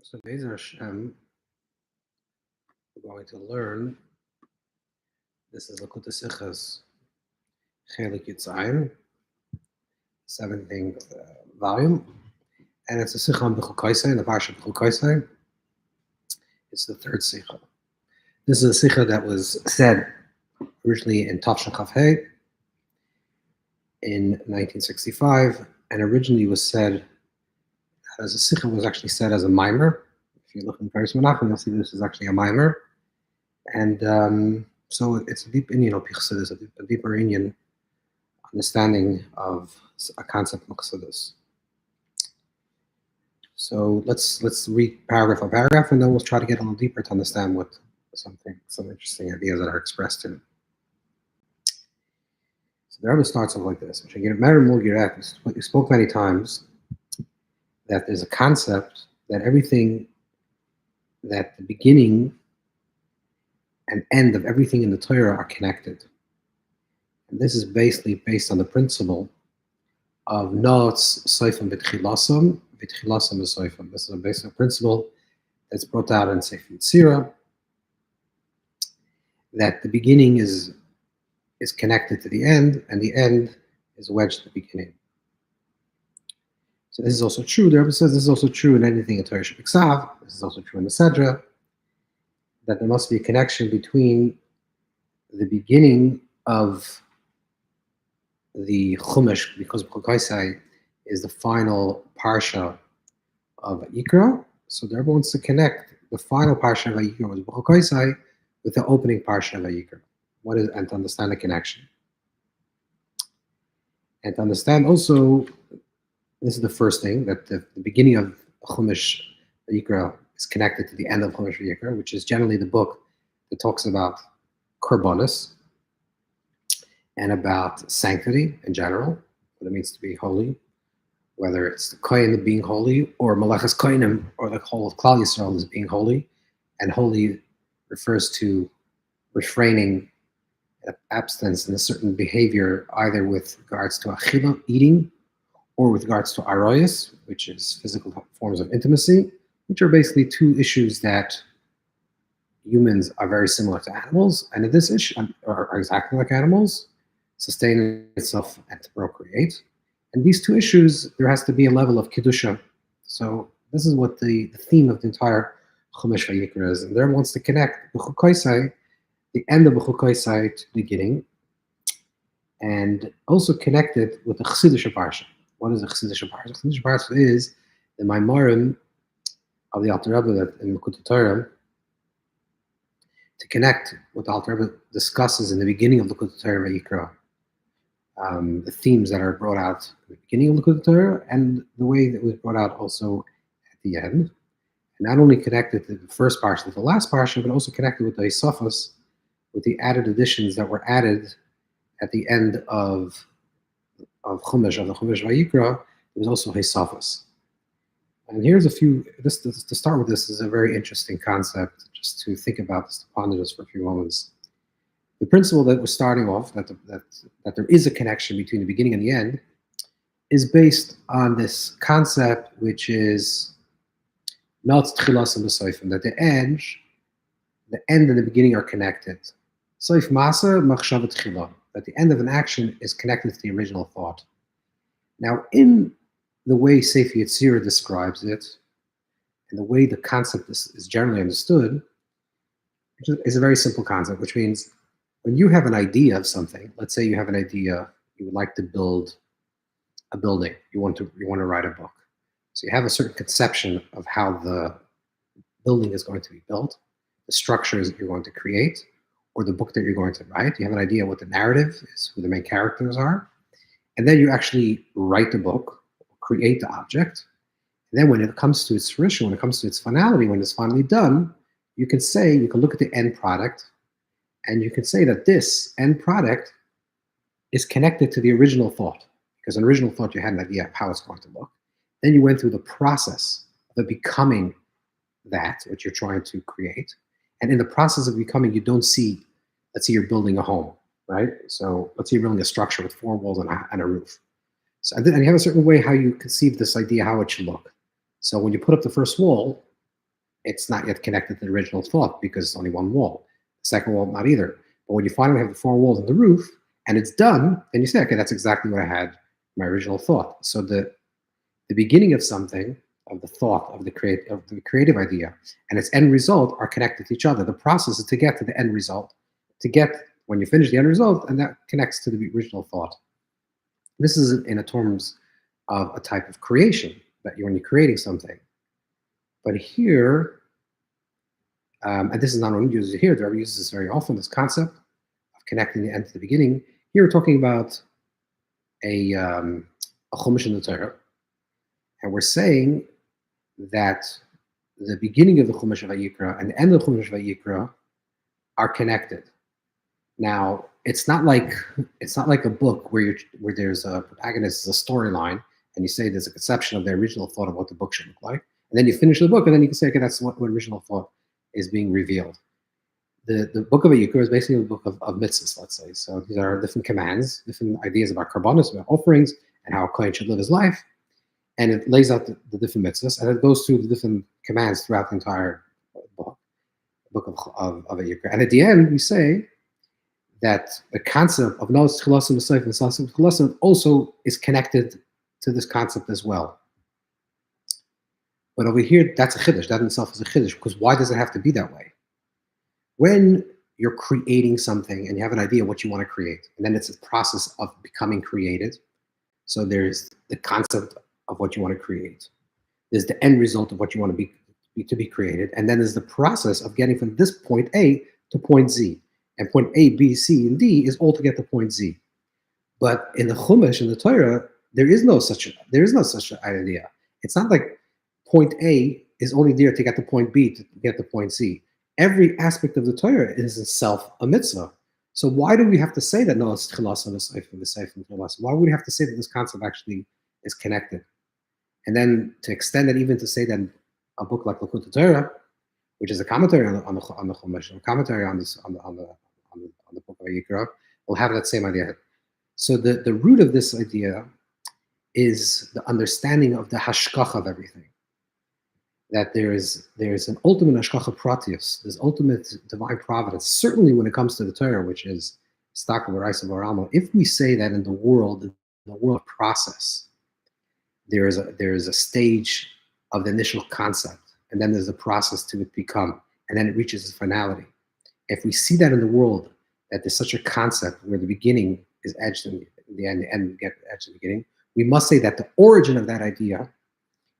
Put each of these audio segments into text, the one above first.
So Be'ezer Hashem, we're going to learn. This is Likutei Sichos, Chelik Yitzayin, 17th volume, and it's a Sicha on Bechukosai, the Parsha of Bechukosai. It's the third Sicha. This is a Sicha that was said originally in Tafshin Chaf Hei in 1965, and originally was said as a Sicha, was actually said as a mimer. If you look in Paris Menachem, you'll see this is actually a mimer. And so it's a deep Indian Chassidus, a deeper Indian understanding of a concept of Chassidus. So let's read paragraph by paragraph, and then we'll try to get a little deeper to understand what some interesting ideas that are expressed in it. So the Rebbe starts off like this: we spoke many times that there's a concept that everything, that the beginning and end of everything in the Torah are connected. And this is basically based on the principle of Noatz Soifim B'Tchilasam, B'Tchilasam B'Soifim. This is a basic principle that's brought out in Sefer Yetzirah, that the beginning is connected to the end, and the end is wedged to the beginning. So this is also true. The Rebbe says this is also true in anything in Torah Shebiksav. This is also true in the Sedra, that there must be a connection between the beginning of the Chumash, because Bechukosai is the final parsha of Yikra. So the Rebbe wants to connect the final parsha of Yikra with Bechukosai with the opening parsha of Yikra. And to understand the connection. And to understand also, this is the first thing, that the beginning of Chumash Yikra is connected to the end of Chumash Yikra, which is generally the book that talks about korbanos and about sanctity in general, what it means to be holy, whether it's the Kohen being holy, or Malachas Kohenim, or the whole of Klal Yisrael is being holy. And holy refers to refraining, abstinence in a certain behavior, either with regards to achila, eating, or with regards to arousal, which is physical forms of intimacy, which are basically two issues that humans are very similar to animals, and in this issue are exactly like animals, sustaining itself and to procreate. And these two issues, there has to be a level of kedusha. So this is what the theme of the entire Chumash Vayikra is, and there wants to connect Bechukosai, the end of Bechukosai, to the beginning, and also connected with the Chassidus parsha. What is the Chassidus parsha? The Chassidus parsha is the Maimarim of the Alter Rebbe in Likutei Torah, to connect what the Alter Rebbe discusses in the beginning of Likutei Torah Vayikra, the themes that are brought out at the beginning of Likutei Torah, and the way that was brought out also at the end. And not only connected to the first parsha, with the last parsha, but also connected with the Sichos, with the added additions that were added at the end of the Chumash Vayikra. There was also Sichos. And here's a few, to start with, this is a very interesting concept, just to think about this, to ponder this for a few moments. The principle that we're starting off, that there is a connection between the beginning and the end, is based on this concept, which is that the end and the beginning are connected. Soif Masa Machshavat Chila, that the end of an action is connected to the original thought. Now, in the way Sefer Yetzirah describes it, and the way the concept is generally understood, is a very simple concept, which means when you have an idea of something, let's say you have an idea, you would like to build a building, you want to write a book. So you have a certain conception of how the building is going to be built, the structures that you're going to create, or the book that you're going to write. You have an idea what the narrative is, who the main characters are, and then you actually write the book, create the object. And then when it comes to its fruition, when it comes to its finality, when it's finally done, you can look at the end product, and you can say that this end product is connected to the original thought, because an original thought you had an idea of how it's going to look. Then you went through the process of becoming that, what you're trying to create. And in the process of becoming, you don't see, let's say you're building a home, right? So let's say you're building a structure with 4 walls and a roof. So, and you have a certain way how you conceive this idea, how it should look. So when you put up the first wall, it's not yet connected to the original thought because it's only one wall. The second wall, not either. But when you finally have the four walls and the roof, and it's done, then you say, okay, that's exactly what I had in my original thought. So the beginning of something, of the thought, of the creative idea, and its end result are connected to each other. The process is to get to the end result, to get when you finish the end result, and that connects to the original thought. This is in terms of a type of creation that when you're creating something. But here, and this is not only used here, the Rebbe uses this very often, this concept of connecting the end to the beginning. Here we're talking about a chumash in the Torah, and we're saying that the beginning of the chumash of Vayikra and the end of the chumash of Vayikra are connected. Now, it's not like a book where there's a protagonist, a storyline, and you say there's a conception of the original thought of what the book should look like, and then you finish the book, and then you can say, okay, that's what original thought is being revealed. The book of Vayikra is basically the book of mitzvahs, let's say. So these are different commands, different ideas about karbanos, about offerings, and how a kohen should live his life. And it lays out the different mitzvahs, and it goes through the different commands throughout the entire book of Vayikra. And at the end, we say that the concept of Noas Chilasim L'Seif and Sasim Chilasim also is connected to this concept as well. But over here, that's a chiddush. That in itself is a chiddush, because why does it have to be that way? When you're creating something and you have an idea of what you want to create, and then it's a process of becoming created. So there's the concept of what you want to create. There's the end result of what you want to be created, and then there's the process of getting from this point A to point Z. And point A, B, C, and D is all to get to point Z. But in the Chumash, in the Torah, there is no such an idea. It's not like point A is only there to get to point B to get to point C. Every aspect of the Torah is itself a mitzvah. So why do we have to say that no, it's chilas and the seif and the seif and chilas? Why would we have to say that this concept actually is connected? And then to extend it even to say that a book like Likutei, which is a commentary on the Chumash, a commentary on the book of Vayikra, will have that same idea. So the root of this idea is the understanding of the hashkacha of everything. That there is an ultimate hashkacha pratius, there's ultimate divine providence. Certainly when it comes to the Torah, which is stak v'raisa v'arama. If we say that in the world process, there is a stage of the initial concept, and then there's a process to it become, and then it reaches its finality. If we see that in the world, that there's such a concept where the beginning is edged in the end, the end get edged in the beginning, we must say that the origin of that idea,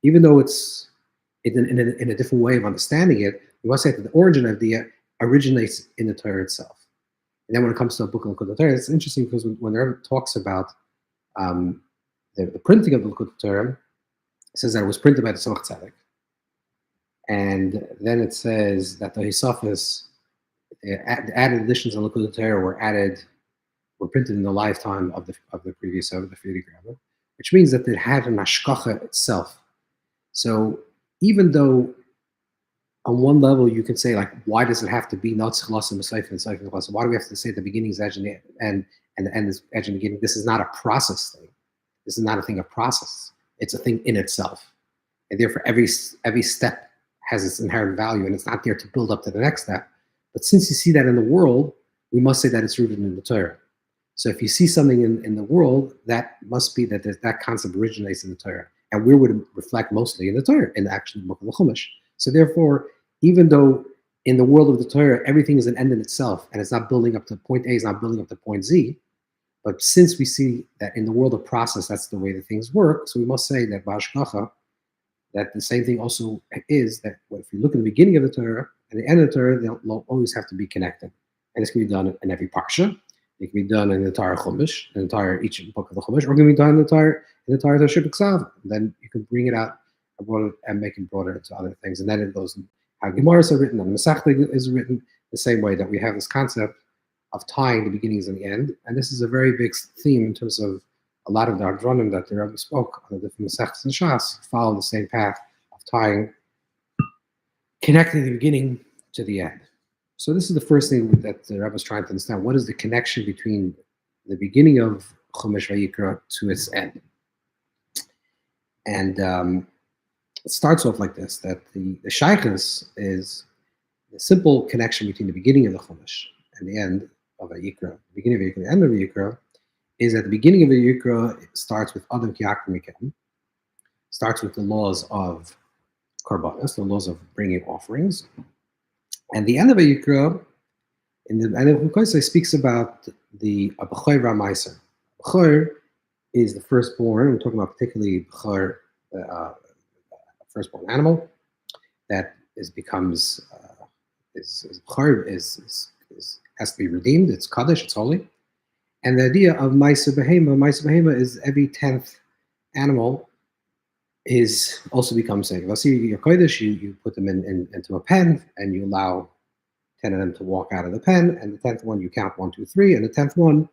even though it's in a different way of understanding it, we must say that the origin of the idea originates in the Torah itself. And then when it comes to a book of Likutei Torah, it's interesting because when the Rebbe talks about the printing of the Likutei Torah, it says that it was printed by the Tzemach Tzedek. And then it says that the Hisafis, the added editions of Likutei Torah were printed in the lifetime of the previous of the Friedrich Rebbe, which means that it had an hashkacha itself. So even though on one level you can say, like, why does it have to be not chilas and seif and seif and chilas? Why do we have to say the beginning is edge and the end and the end is edge and beginning? This is not a process thing. This is not a thing of process. It's a thing in itself, and therefore every step has its inherent value, and it's not there to build up to the next step. But since you see that in the world, we must say that it's rooted in the Torah. So if you see something in the world, that must be that that concept originates in the Torah. And where would it reflect mostly? In the Torah, in the actual book of the Chumash. So therefore, even though in the world of the Torah, everything is an end in itself, and it's not building up to point A, it's not building up to point Z, but since we see that in the world of process, that's the way that things work, so we must say that Bashkacha, that the same thing also is that if you look at the beginning of the Torah and the end of the Torah, they'll always have to be connected. And this can be done in every parsha. It can be done in the entire Chumash, each book of the Chumash, or it can be done in the entire Torah Shibuk. Then you can bring it out and make it broader into other things. And then it goes in how Gemaras are written, and Masechta is written the same way, that we have this concept of tying the beginnings and the end. And this is a very big theme in terms of a lot of the Hadronim that the Rebbe spoke on the different Masechtas and Shas follow the same path of connecting the beginning to the end. So this is the first thing that the Rebbe is trying to understand. What is the connection between the beginning of Chumash Vayikra to its end? And it starts off like this, that the Sichos is the simple connection between the beginning of the Chumash and the end of a Yikra. The beginning of a Yikra, the end of a Yikra, is at the beginning of a Yikra, it starts with Adam Kiyakim Mikem, starts with the laws of Karbanos, the laws of bringing offerings. And the end of a Yikra, in the end of Bechukosai, speaks about the Bechor Ramaiser. Bechor is the firstborn. We're talking about particularly Bechor, firstborn animal that becomes has to be redeemed. It's Kaddish, it's holy. And the idea of Ma'aser Behema is every 10th animal is also becomes sacred. Your Kodesh, you put them into a pen and you allow 10 of them to walk out of the pen, and the 10th one you count 1, 2, 3, and the 10th one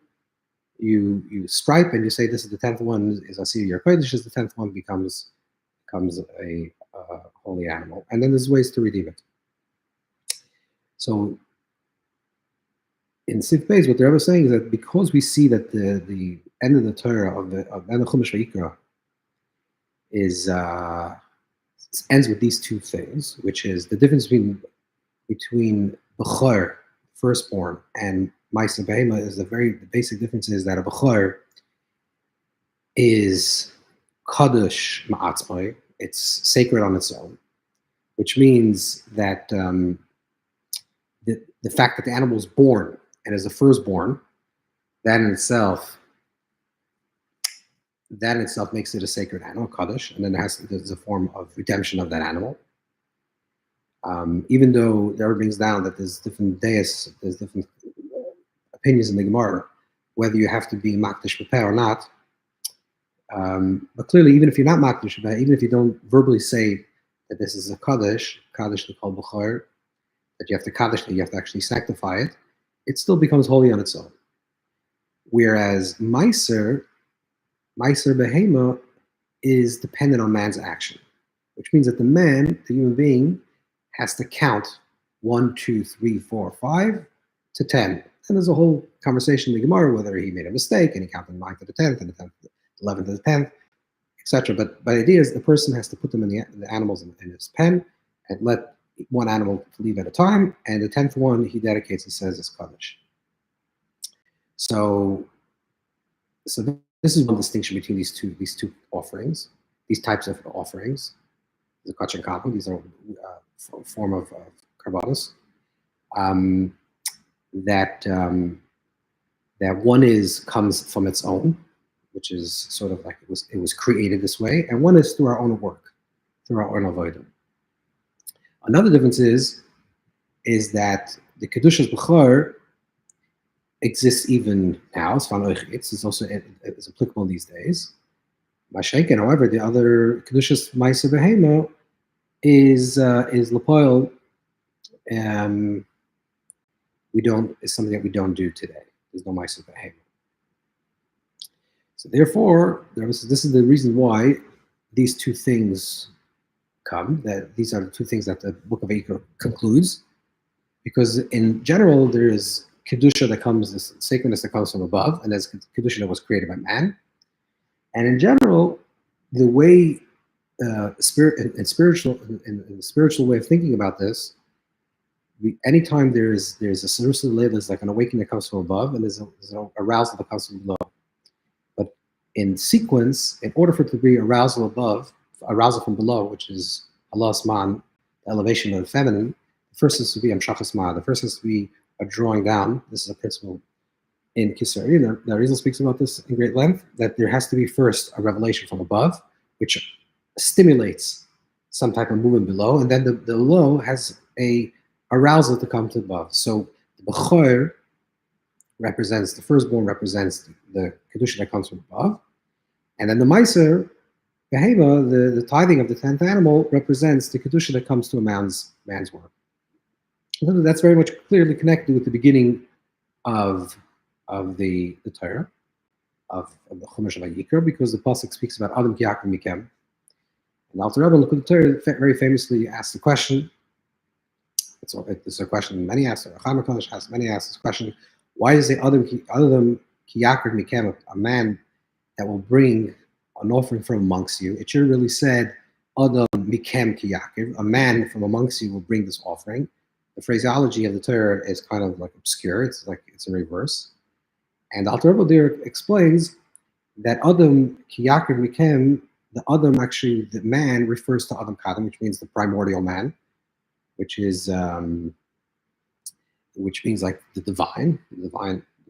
you stripe and you say this is the 10th one is Asir your Kodesh, is the 10th one becomes a holy animal. And then there's ways to redeem it. So in Sif Beis, what the Rebbe is saying is that because we see that the end of the Torah of end of Chumash Vayikra is ends with these two things, which is the difference between Bechor, firstborn, and Ma'aser Behema is the basic difference is that a Bechor is Kaddish Ma'atzmai, it's sacred on its own, which means that the fact that the animal is born and is the firstborn, that in itself makes it a sacred animal, Kaddish, and then there's a form of redemption of that animal. Even though the Rebbe brings down that there's different deis, there's different opinions in the Gemara, whether you have to be makdish b'peh or not. But clearly, even if you're not makdish b'peh, even if you don't verbally say that this is a Kaddish they call Bechor, that you have to Kaddish, that you have to actually sanctify it, it still becomes holy on its own. Whereas Ma'aser Behema is dependent on man's action, which means that the human being, has to count 1, 2, 3, 4, 5 to 10. And there's a whole conversation in the Gemara whether he made a mistake and he counted 9 to the 10th and the 10th, 11th to the 10th, etc. But the idea is the person has to put them in the animals in his pen and let one animal leave at a time, and the 10th one he dedicates and says is Kaddish. So this is one distinction between these two offerings, these types of offerings. The Kach and Kappa, these are a form of Karbanos. That one comes from its own, which is sort of like it was created this way, and one is through our own work, through our own avodah. Another difference is that the Kedushas Bechor exists even now. It's also it's applicable these days. Mashenken, however, the other Kedushas Ma'aser Behema is Lepoil. Is something that we don't do today. There's no Ma'aser Behema. So therefore, this is the reason why these two things come. That these are the two things that the Book of Vayikra concludes, because in general there is kedusha that comes, this sacredness that comes from above, and there's kedusha that was created by man. And in general, the way in the spiritual way of thinking about this, anytime there's a Arousal, there's like an awakening that comes from above, and there's an arousal that comes from below. But in sequence, in order for it to be arousal from below, which is Allah's man, the elevation of the feminine, the first has to be Amshachas ma. The first has to be a drawing down. This is a principle in Kisari, and the Arousal speaks about this in great length, that there has to be first a revelation from above, which stimulates some type of movement below, and then the below has a arousal to come to above. So the Bechor represents, the firstborn represents the Kedusha that comes from above, and then the Ma'aser Behema, the tithing of the 10th animal, represents the Kedusha that comes to a man's work. And that's very much clearly connected with the beginning of the Torah, of the Chumash Vayikra, because the pasuk speaks about Adam Kiyakim Mikem. And Alter Rebbe in Likutei very famously asked the question. It's a question many ask. Chacham HaKadosh has many asked this question: why is the Adam Kiyakim Mikem a man that will bring an offering from amongst you? It should have really said Adam mikem ki Yaakov, a man from amongst you will bring this offering. The phraseology of the Torah is kind of like obscure. It's like it's a reverse. And Alter Rebbe there explains that Adam ki Yaakov mikem, the Adam, actually the man, refers to Adam Kadam, which means the primordial man, which is which means like the divine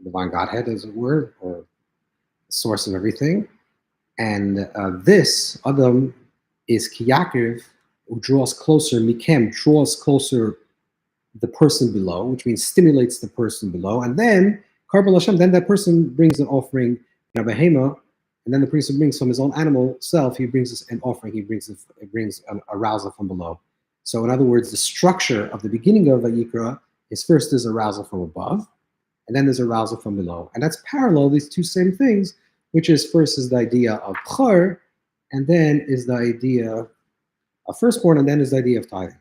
Godhead, as it were, or the source of everything. And this Adam is ki Yaakov, who draws closer, mikem, draws closer the person below, which means stimulates the person below. And then Karbal Hashem, then that person brings an offering, Behema, and then the person brings from his own animal self, he brings an offering, he brings an arousal from below. So in other words, the structure of the beginning of Vayikra is first there's arousal from above, and then there's arousal from below. And that's parallel, these two same things, which is first is the idea of Chor, and then is the idea of firstborn, and then is the idea of tithing.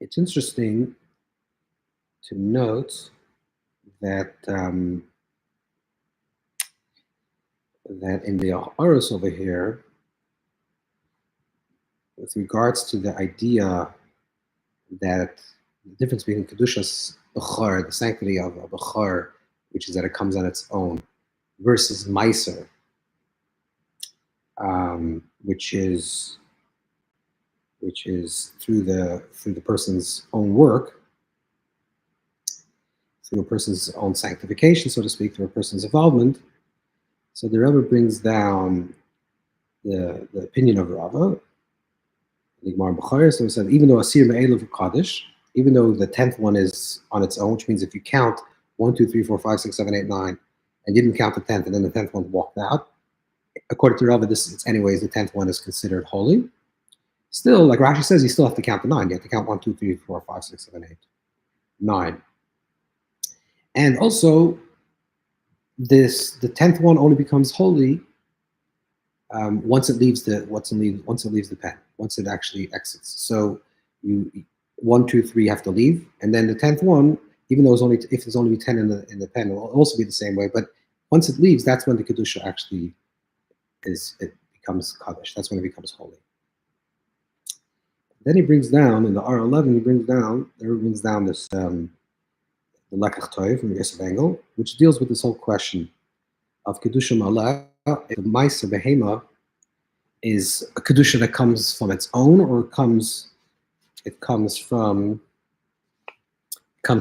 It's interesting to note that that in the Arousal over here, with regards to the idea that the difference between Kedushas Bechor, the sanctity of a Bechor, which is that it comes on its own, versus Meiser, which is through the person's own work, through a person's own sanctification, so to speak, through a person's involvement. So the Rebbe brings down the opinion of Rava, the Gemara Bechor. So he said, even though Asir Me'elav Kaddish, even though the 10th one is on its own, which means if you count 1, 2, 3, 4, 5, 6, 7, 8, 9, and you didn't count the 10th, and then the 10th one walked out, according to Rava, it's anyways, the 10th one is considered holy. Still, like Rashi says, you still have to count the 9. You have to count 1, 2, 3, 4, 5, 6, 7, 8, 9. And also, the 10th one only becomes holy once it leaves the pen, once it actually exits. So you 1, 2, 3 have to leave, and then the 10th one, even though if there's only 10 in the pen, it will also be the same way. But once it leaves, that's when the kedusha actually becomes kaddish. That's when it becomes holy. Then he brings down in the R11. He brings down this the Likutei from Yosef Engel, which deals with this whole question of kedusha malah. If the ma'aser behema is a kedusha that comes from its own, or comes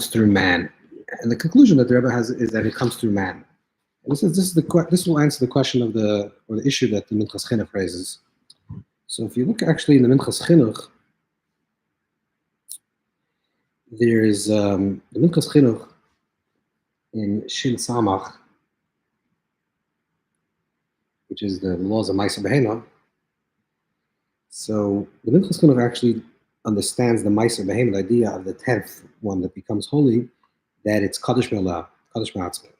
through man. And the conclusion that the Rebbe has is that it comes through man. And this will answer the question of the issue that the Minchas Chinuch raises. So if you look actually in the Minchas Chinuch, there is the Minchas Chinuch in Shin Samach, which is the laws of Ma'aser Behema. So the Minchas Chinuch actually understands the Ma'aser Behema, the idea of the 10th one that becomes holy, that it's Kaddish Me'alah, Kaddish Ma'atzmah,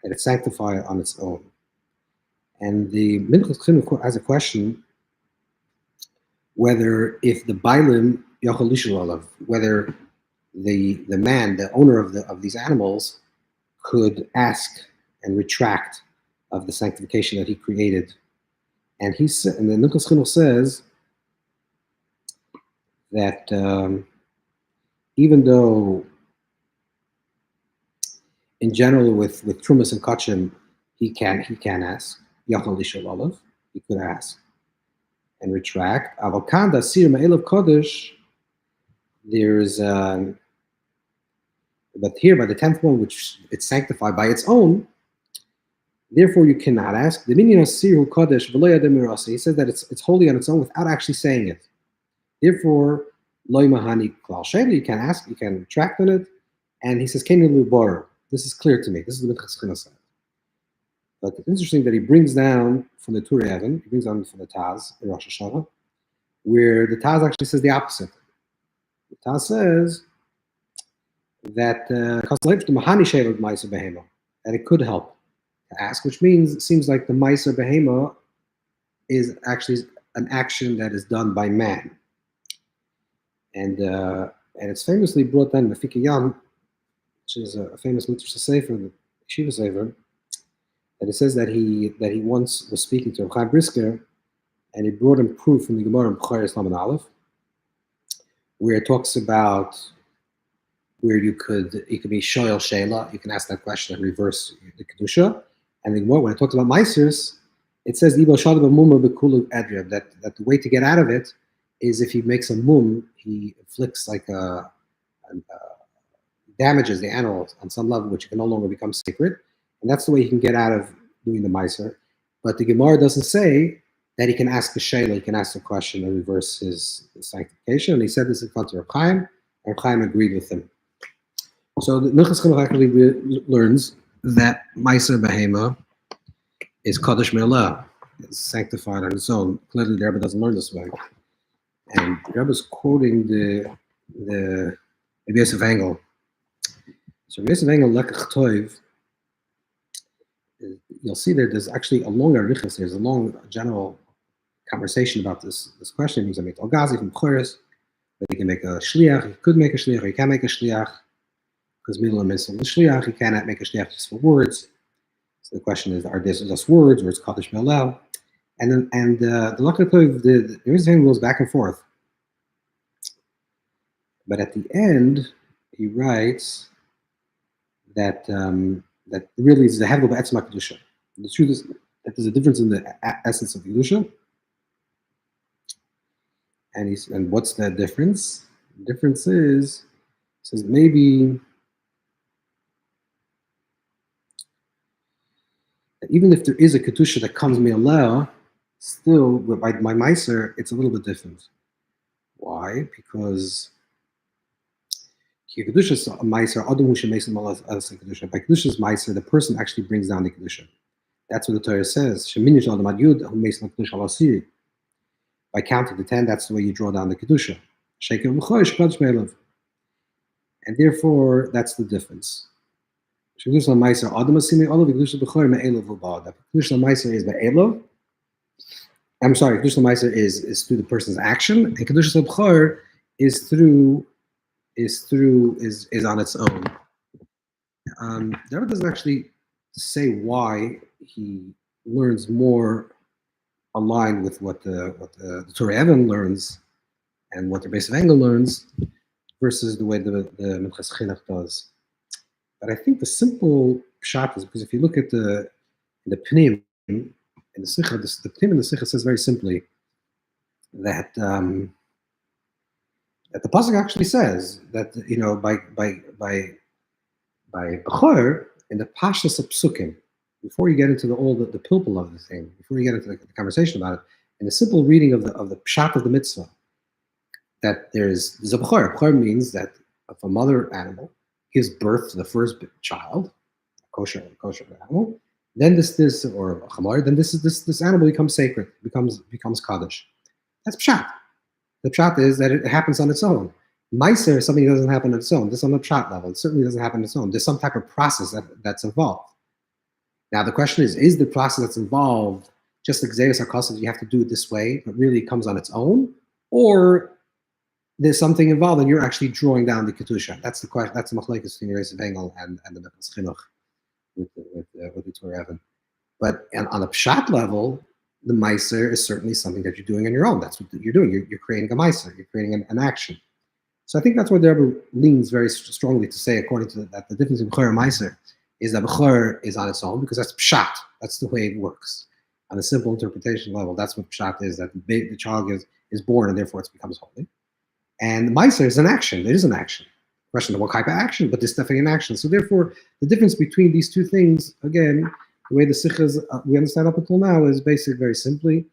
that it's sanctified on its own. And the Minchas Chinuch has a question whether if the Bailim Yachol Lishul Olav, whether the man, the owner of these animals, could ask and retract of the sanctification that he created. And the Minchas Chinuch says that even though in general with Trumas and Kachim he can ask Yachol Lishul Olav, he could ask and retract. Avokanda Sir Me'elav Kodesh, there's but here by the 10th one, which it's sanctified by its own, therefore you cannot ask. The Minyan Asir Kodesh V'lo Yadeh Mirasa, he says that it's holy on its own without actually saying it. Therefore, Lo Mahani Klal Sheli, you can ask, you can retract on it. And he says, Kenyan Lubar, this is clear to me. This is the Minchas Chinuch. But it's interesting that he brings down from the Turei Even, he brings down from the Taz in Rosh Hashanah, where the Taz actually says the opposite. The Taz says that that it could help to ask, which means it seems like the Ma'aser Behema is actually an action that is done by man. And it's famously brought down in the Fikiyam, which is a famous Mitzvah Sefer, the Shiva Sefer, that it says that he once was speaking to Chaim Brisker, and he brought him proof from the Gemara in Bechukosai Islam and Aleph, where it talks about where you could be shoyel sheila, you can ask that question and reverse the kedusha. And the Gemara, when it talks about meisers, it says that the way to get out of it is if he makes a mum, he inflicts like damages the animal on some level, which can no longer become sacred, and that's the way he can get out of doing the meiser. But the Gemara doesn't say that he can ask a shayla, he can ask a question and reverse his sanctification. And he said this in front of Reb Chaim, and Reb Chaim agreed with him. So the Minchas Chinuch actually learns that meiser behema is Kaddish Me'elah, is sanctified on its own. Clearly, the Rebbe doesn't learn this way. And the Rebbe is quoting the Yosef Engel. So Yosef Engel, Likutei, you'll see there's actually a long arichas, there's a long general conversation about this question. He's going to make Al-Ghazi from Choris, but he can make a shliach, he could make a shliach, or he can make a shliach, because middle and mitzvah shliach, he cannot make a shliach just for words. So the question is, are these just words, or it's Kaddish Me'elah? And the Likutei, the Yosef Engel goes back and forth. But at the end, he writes that that really is the Hegel b'etzma kedusha. The truth is that there's a difference in the essence of kedusha. And what's that difference? The difference is, he says maybe that even if there is a kedusha that comes me'aleh, still by meiser it's a little bit different. Why? Because by Kedusha's meiser, the person actually brings down the Kedusha. That's what the Torah says. By counting to 10, that's the way you draw down the Kedusha. And therefore, that's the difference. Kedusha meiser is through the person's action, and Kedusha b'chor is on its own. The Rebbe doesn't actually say why he learns more aligned with what the Torah Evan learns and what the Beis Engel learns versus the way the Minchas Chinuch does. But I think the simple pshat is because if you look at the Pnim in the Sichos, the Pnim in the Sichos says very simply that that the pasuk actually says that by bechor in the pashtus of psukim, before you get into the pilpul of the thing, before you get into the conversation about it, in the simple reading of the pshat of the mitzvah, that there's a bechor. Bechor means that if a mother animal gives birth to the first child, a kosher animal, then this or a chamor, then this animal becomes sacred, becomes kaddish. That's pshat. The pshat is that it happens on its own. Meiser is something that doesn't happen on its own. This on the pshat level. It certainly doesn't happen on its own. There's some type of process that's involved. Now the question is the process that's involved just like Xeris HaKosov, you have to do it this way, but really it comes on its own? Or there's something involved and you're actually drawing down the Kedusha? That's the question. That's the machlekes between Yosef Engel and the Minchas Chinuch with the Torah Evan. But on a pshat level, the meiser is certainly something that you're doing on your own. That's what you're doing. You're creating a meiser. You're creating an action. So I think that's where the Rebbe leans very strongly to say, according to that, the difference in bechor and meiser is that bechor is on its own because that's pshat. That's the way it works. On a simple interpretation level, that's what pshat is, that the child is born and therefore it becomes holy. And meiser is an action. It is an action. Question of what type of action, but there's definitely an action. So therefore, the difference between these two things, again, the way the Sichos we understand up until now is basically very simply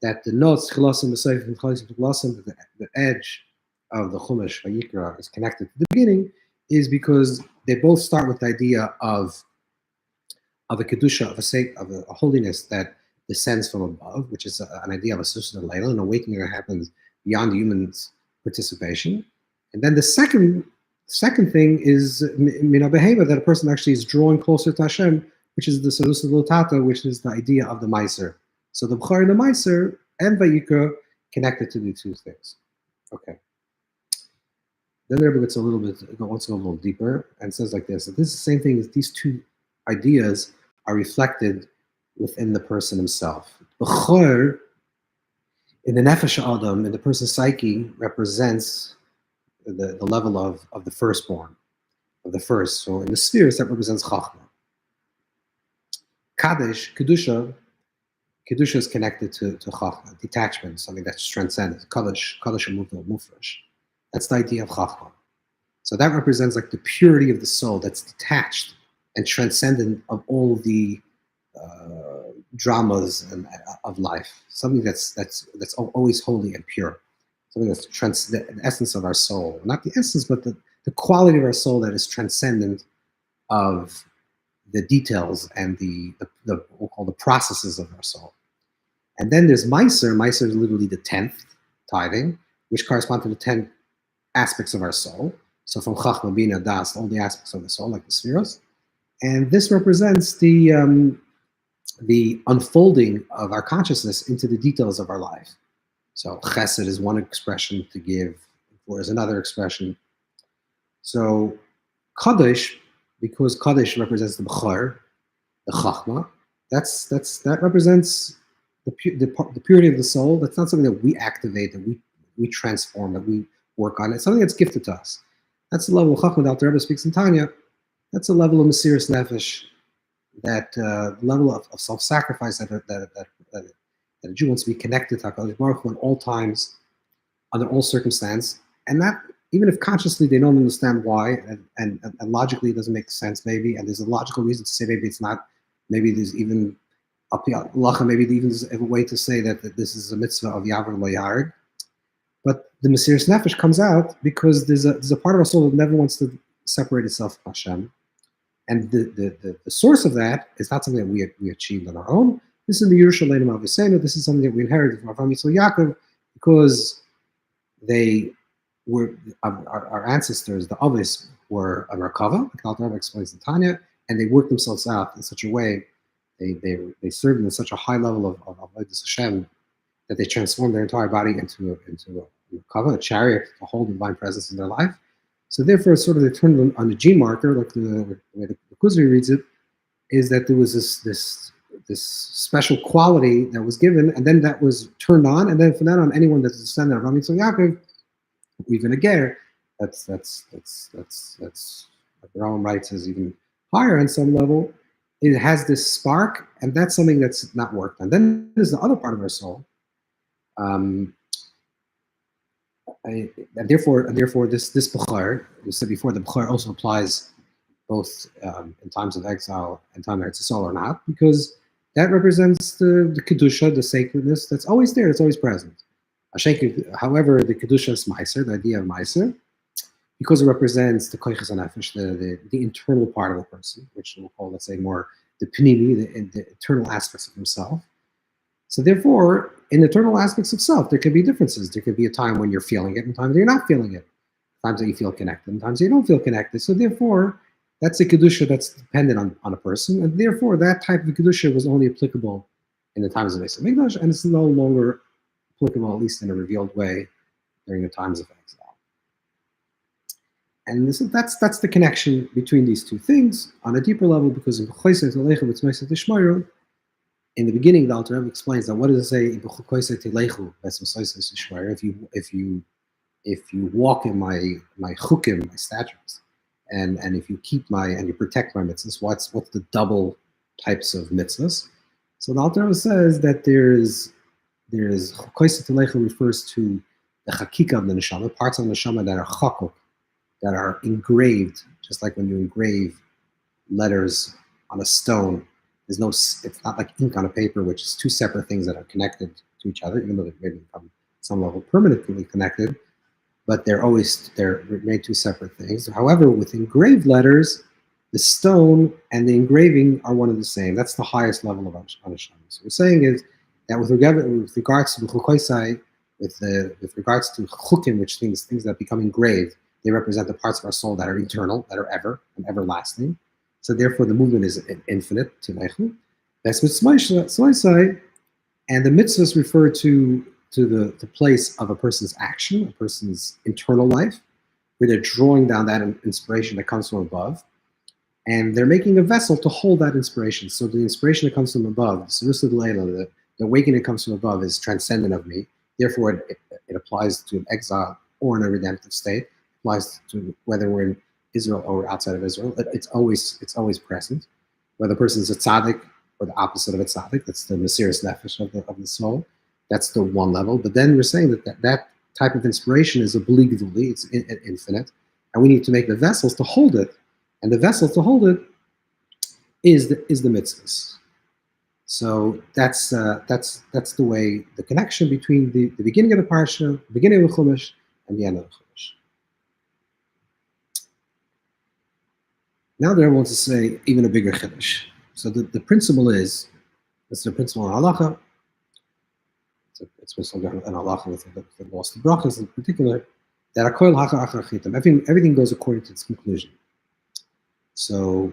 that the notes chilasim b'seif chilasim, the edge of the Chumash Vayikra is connected to the beginning, is because they both start with the idea of a kedusha, of a holiness that descends from above, which is an idea of a susan leila, an awakening that happens beyond the human's participation. And then the second thing is mina behema, that a person actually is drawing closer to Hashem, which is the Sarusa Lotata, which is the idea of the Meiser. So the Bechor and the Meiser and Vayikra connected to the two things. Okay. Then the Rebbe wants to go a little deeper and says like this: that this is the same thing as these two ideas are reflected within the person himself. Bechor In the nefesh adam, in the person's psyche, represents the level of the firstborn, of the first. So in the spheres, that represents chachma. Kaddish, kedusha is connected to chachma, detachment, something that's transcendent. Kaddish mufresh. That's the idea of chachma. So that represents like the purity of the soul that's detached and transcendent of all the dramas of life. Something that's always holy and pure. Something that's the essence of our soul. Not the essence, but the quality of our soul that is transcendent of the details and the we'll call the processes of our soul. And then there's Meiser. Meiser is literally the 10th tithing, which correspond to the 10 aspects of our soul. So from Chachma, Bina, Das, all the aspects of the soul, like the Sichos. And this represents the unfolding of our consciousness into the details of our life. So Chesed is one expression to give, or is another expression. So Kaddish, because Kaddish represents the Bechor, the Chachma, that represents the purity of the soul. That's not something that we activate, that we transform, that we work on. It's something that's gifted to us. That's the level of Chachma that the Rebbe speaks in Tanya. That's a level of Mesiras Nefesh, that level of self-sacrifice that a Jew wants to be connected to HaKadosh Baruch Hu in all times, under all circumstances, and that even if consciously they don't understand why, and logically it doesn't make sense maybe, and there's a logical reason to say maybe it's not, maybe there's even maybe even there's a way to say that this is a mitzvah of Yavar Lo Yared. But the Mesiras Nefesh comes out because there's a part of our soul that never wants to separate itself from Hashem. And the source of that is not something that we achieved on our own. This is the Yerushalayim Avosenu. This is something that we inherited from Avraham Yitzchak Yaakov, because they were our ancestors, the Avis, were a Merkava, like Alter Rebbe explains in Tanya, and they worked themselves out in such a way. They served in such a high level of Avodas Hashem that they transformed their entire body into a Merkava, a chariot to hold divine presence in their life. So therefore, sort of they turned on the G marker, like the way the Kuzari reads it, is that there was this special quality that was given, and then that was turned on, and then from then on, anyone that's a descendant of Avraham Yitzchak Yaakov, even a ger, that's like the Rambam writes, is even higher on some level. It has this spark, and that's something that's not worked on. Then there's the other part of our soul. And therefore, this Bechor, we said before, the Bechor also applies both in times of exile and time of Eretz Yisrael or not, because that represents the Kedusha, the sacredness that's always there, it's always present. However, the Kedusha is Meiser, the idea of Meiser, because it represents the Koiches HaNefesh, the internal part of a person, which we'll call, let's say, more the Pnimi, the internal aspects of himself. So therefore, in the internal aspects of self, there can be differences. There could be a time when you're feeling it and times you're not feeling it. Times that you feel connected and times you don't feel connected. So therefore, that's a Kedusha that's dependent on a person. And therefore, that type of Kedusha was only applicable in the times of Beis Hamikdash, and it's no longer applicable, at least in a revealed way, during the times of exile. And that's the connection between these two things on a deeper level, because in the beginning, the Alter Rebbe explains that what does it say? If you walk in my chukim, my statutes, and if you keep and you protect my mitzvahs, what's the double types of mitzvahs? So the Alter Rebbe says that there's chukoisei teleichu refers to the chakika of the neshama, parts of the neshama that are chakuk, that are engraved, just like when you engrave letters on a stone. It's not like ink on a paper, which is two separate things that are connected to each other, even though they may become some level permanently connected, but they're made two separate things. However, with engraved letters, the stone and the engraving are one and the same. That's the highest level of Anashama. So what we're saying is that with regards to Bechukosai, with regards to chukim, which things that become engraved, they represent the parts of our soul that are eternal, that are ever and everlasting. So therefore, the movement is infinite to Leichu. That's with Smoisai, and the mitzvahs refer to the place of a person's action, a person's internal life, where they're drawing down that inspiration that comes from above, and they're making a vessel to hold that inspiration. So the inspiration that comes from above, the awakening that comes from above, is transcendent of me. Therefore, it applies to an exile or in a redemptive state. It applies to whether we're in Israel or outside of Israel. It's always present. Whether the person is a tzaddik or the opposite of a tzaddik, that's the Mesiras Nefesh of the soul. That's the one level. But then we're saying that type of inspiration is a obligatory, it's infinite, and we need to make the vessels to hold it. And the vessels to hold it is the mitzvahs. So that's the way, the connection between the beginning of the parsha, the beginning of the Chumash, and the end of the Chumash. Now there I want to say even a bigger chiddush. So the principle is, it's the principle in halacha. It's principle in halacha with the lost brachas in particular, that everything goes according to its conclusion. So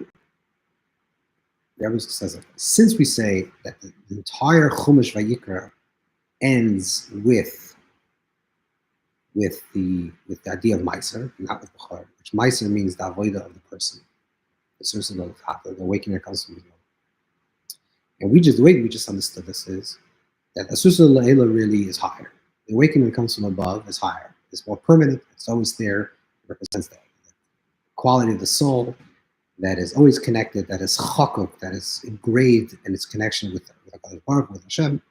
the Rebbe says that since we say that the entire Chumash Vayikra ends with the idea of Meiser, not with Bechor, which Meiser means the avodah of the person, the source of the awakening that comes from the And the way we just understood this is that the Susa La'ela really is higher. The awakening that comes from above is higher. It's more permanent. It's always there. It represents the quality of the soul that is always connected, that is chakuk, that is engraved in its connection with Hashem.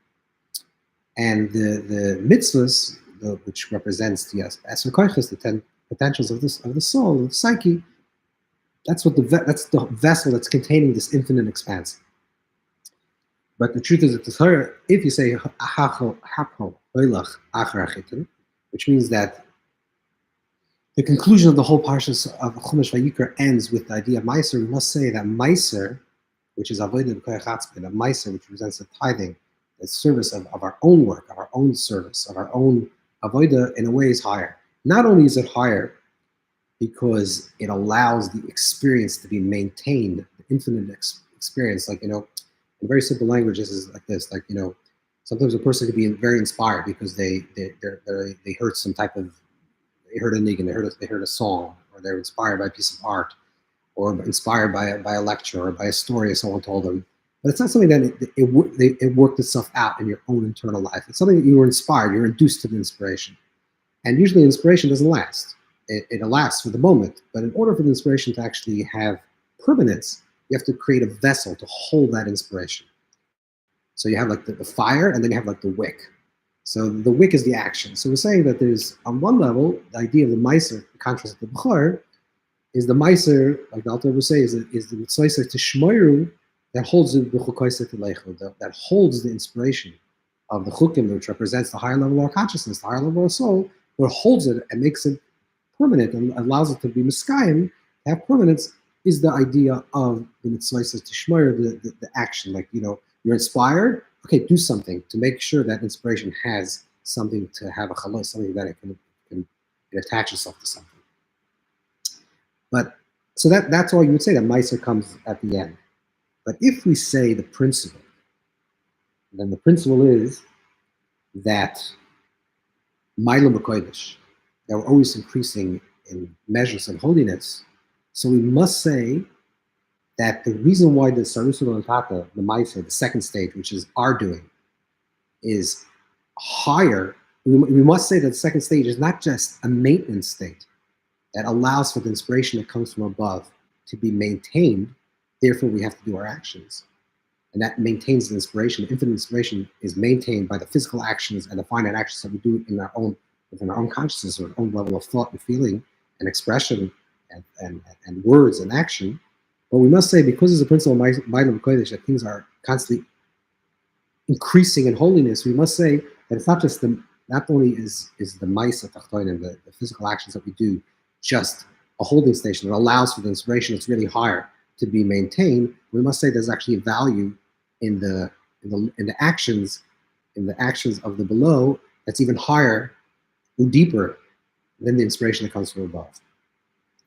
And the mitzvahs, which represents the Eser Koiches, the 10 potentials of the soul, of the psyche, that's the vessel that's containing this infinite expanse. But the truth is that the Torah, if you say which means that the conclusion of the whole parsha of Chumash Vayikra ends with the idea of Meiser, we must say that Meiser, which is avodah b'koyach atzmi, that Meiser, which represents the tithing, the service of our own work, of our own service, of our own avodah, in a way is higher. Not only is it higher because it allows the experience to be maintained, the infinite experience, like, in very simple language, this is like this, like, sometimes a person could be very inspired because they heard some type of, they heard a nigun, they heard a song, or they're inspired by a piece of art, or inspired by a lecture, or by a story someone told them. But it's not something that it worked itself out in your own internal life. It's something that you were inspired, you're induced to the inspiration. And usually inspiration doesn't last. It lasts for the moment, but in order for the inspiration to actually have permanence, you have to create a vessel to hold that inspiration. So you have like the fire, and then you have like the wick. So the wick is the action. So we're saying that there's, on one level, the idea of the Meiser, in contrast to the Bechor, is the Meiser, like the Alter will say, is the Mitzvah to Shmoiru, that holds the Bechukosai to Leichu, that holds the inspiration of the Chukim, which represents the higher level of our consciousness, the higher level of our soul, but holds it and makes it permanent and allows it to be Miskayim, to have permanence, is the idea of the Mitzvah to Shmoiru, the action. Like, you're inspired, okay, do something to make sure that inspiration has something to have a chalos, something that it can attach itself to something. But so that's all you would say, that Meiser comes at the end. But if we say the principle, then the principle is that Ma'ila B'Kodesh, that we're always increasing in measures of holiness. So we must say that the reason why the Arousal and Tata, the Meiser, the second stage, which is our doing, is higher, we must say that the second stage is not just a maintenance state that allows for the inspiration that comes from above to be maintained. Therefore, we have to do our actions. And that maintains the inspiration. The infinite inspiration is maintained by the physical actions and the finite actions that we do within our own consciousness, or our own level of thought and feeling and expression and words and action. But we must say, because it's a principle of Ma'ila B'Kodesh, that things are constantly increasing in holiness, we must say that it's not just not only is the Ma'isa Tachtoin and the physical actions that we do just a holding station that allows for the inspiration that's really higher to be maintained. We must say there's actually a value in the actions of the below that's even higher and deeper than the inspiration that comes from above.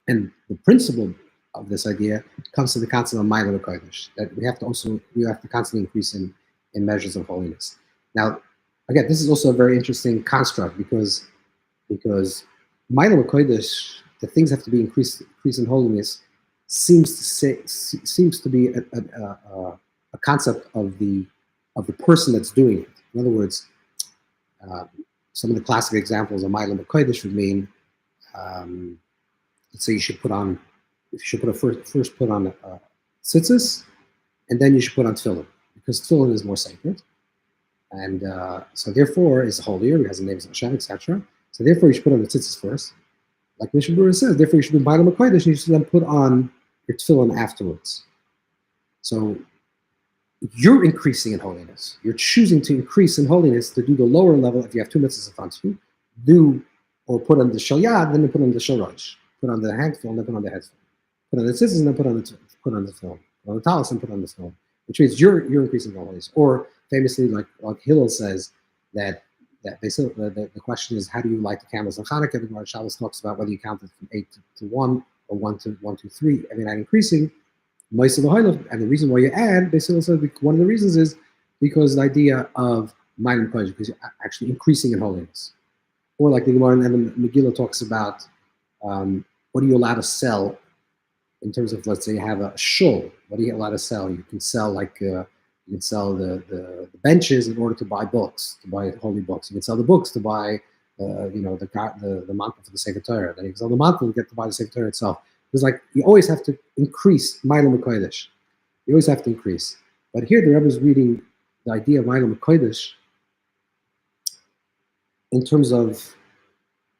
And the principle of this idea comes to the concept of Ma'ila B'Kodesh, that we have to constantly increase in measures of holiness. Now, again, this is also a very interesting construct because Ma'ila B'Kodesh, the things have to be increased in holiness, seems to be a concept of the person that's doing it. In other words, some of the classic examples of Mailam Kodesh would mean, let's say you should put on, first put on tzitzis, and then you should put on tefillin, because tefillin is more sacred, and so therefore is holier, it has a name of Hashem, etc. So therefore you should put on the tzitzis first, like Mishnah Berurah says. Therefore you should do Mailam Kodesh, and you should then put on your tefillin afterwards. So you're increasing in holiness. You're choosing to increase in holiness to do the lower level. If you have two mitzvahs in front of you, do or put on the shal yad, then put on the shal rosh. Put on the handful, then put on the headful. Put on the tzitzis, and then put on the film. Put on the talis, and put on the film. Which means you're increasing in holiness. Or famously, like Hillel says, that basically the question is, how do you light the candles on Hanukkah? The Gemara Shabbos talks about whether you count it from 8 to 1 or 1 to 3, every night increasing. And the reason why you add, basically, one of the reasons is because the idea of Mailam Kodesh, because you're actually increasing in holiness. Or like the Gemara and Megillah talks about, what are you allowed to sell in terms of, let's say you have a shul, what are you allowed to sell? You can sell the benches in order to buy books, to buy holy books. You can sell the books to buy, the mantle for the Sefer Torah. Then you can sell the mantle to get to buy the Sefer Torah itself. It's like you always have to increase Mailam Kodesh. You always have to increase. But here the Rebbe is reading the idea of Mailam Kodesh in terms of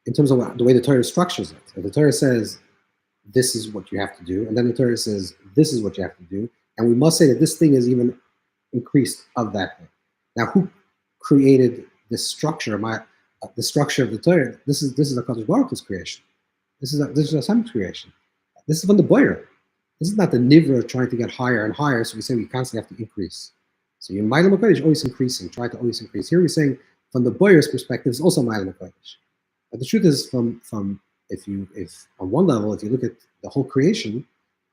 the way the Torah structures it. So the Torah says, this is what you have to do, and then the Torah says, this is what you have to do, and we must say that this thing is even increased of that thing. Now, who created this structure? The structure of the Torah. This is HaKadosh Baruch Hu's creation. This is Hashem's creation. This is from the boyer. This is not the nivra trying to get higher and higher, so we say we constantly have to increase. So your Mailam Kodesh is always increasing, try to always increase. Here we're saying from the boyer's perspective, it's also Mailam Kodesh. But the truth is, from if on one level, if you look at the whole creation,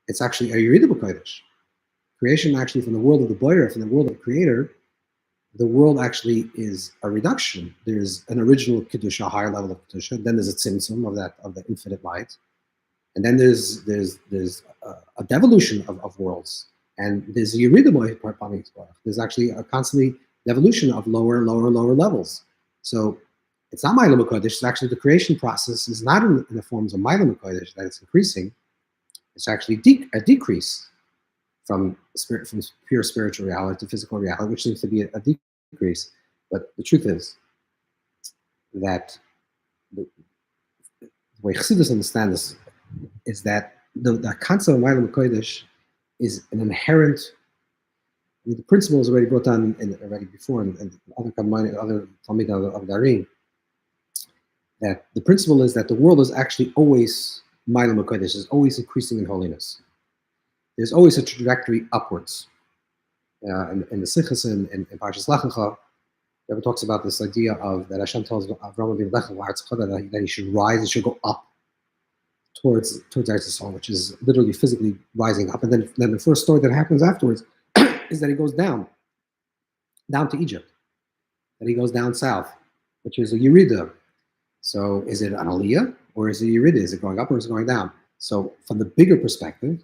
it's actually a Yerida Kodesh. Creation actually from the world of the boyer, from the world of the creator, the world actually is a reduction. There's an original Kedusha, a higher level of Kedusha, then there's a tzimtzum of the infinite light. And then there's a devolution of worlds, and there's a Yerida. There's actually a constantly devolution of lower levels. So it's not Mailam Kodesh. It's actually the creation process is not in the forms of Mailam Kodesh that it's increasing. It's actually a decrease from pure spiritual reality to physical reality, which seems to be a decrease. But the truth is that the way Chassidus understand this is that the concept of Mailam Kodesh is an inherent. The principle is already brought down already before, and other Talmid of Darim, that the principle is that the world is actually always Mailam Kodesh, is always increasing in holiness. There's always a trajectory upwards. In the Sichos in Parshas Lech Lecha, Rebbe talks about this idea of that Hashem tells Avraham that he should rise, he should go up towards Eretz Yisrael, which is literally physically rising up. And then the first story that happens afterwards is that he goes down to Egypt. That he goes down south, which is a Yerida. So is it an Aliyah or is it a Yerida? Is it going up or is it going down? So from the bigger perspective,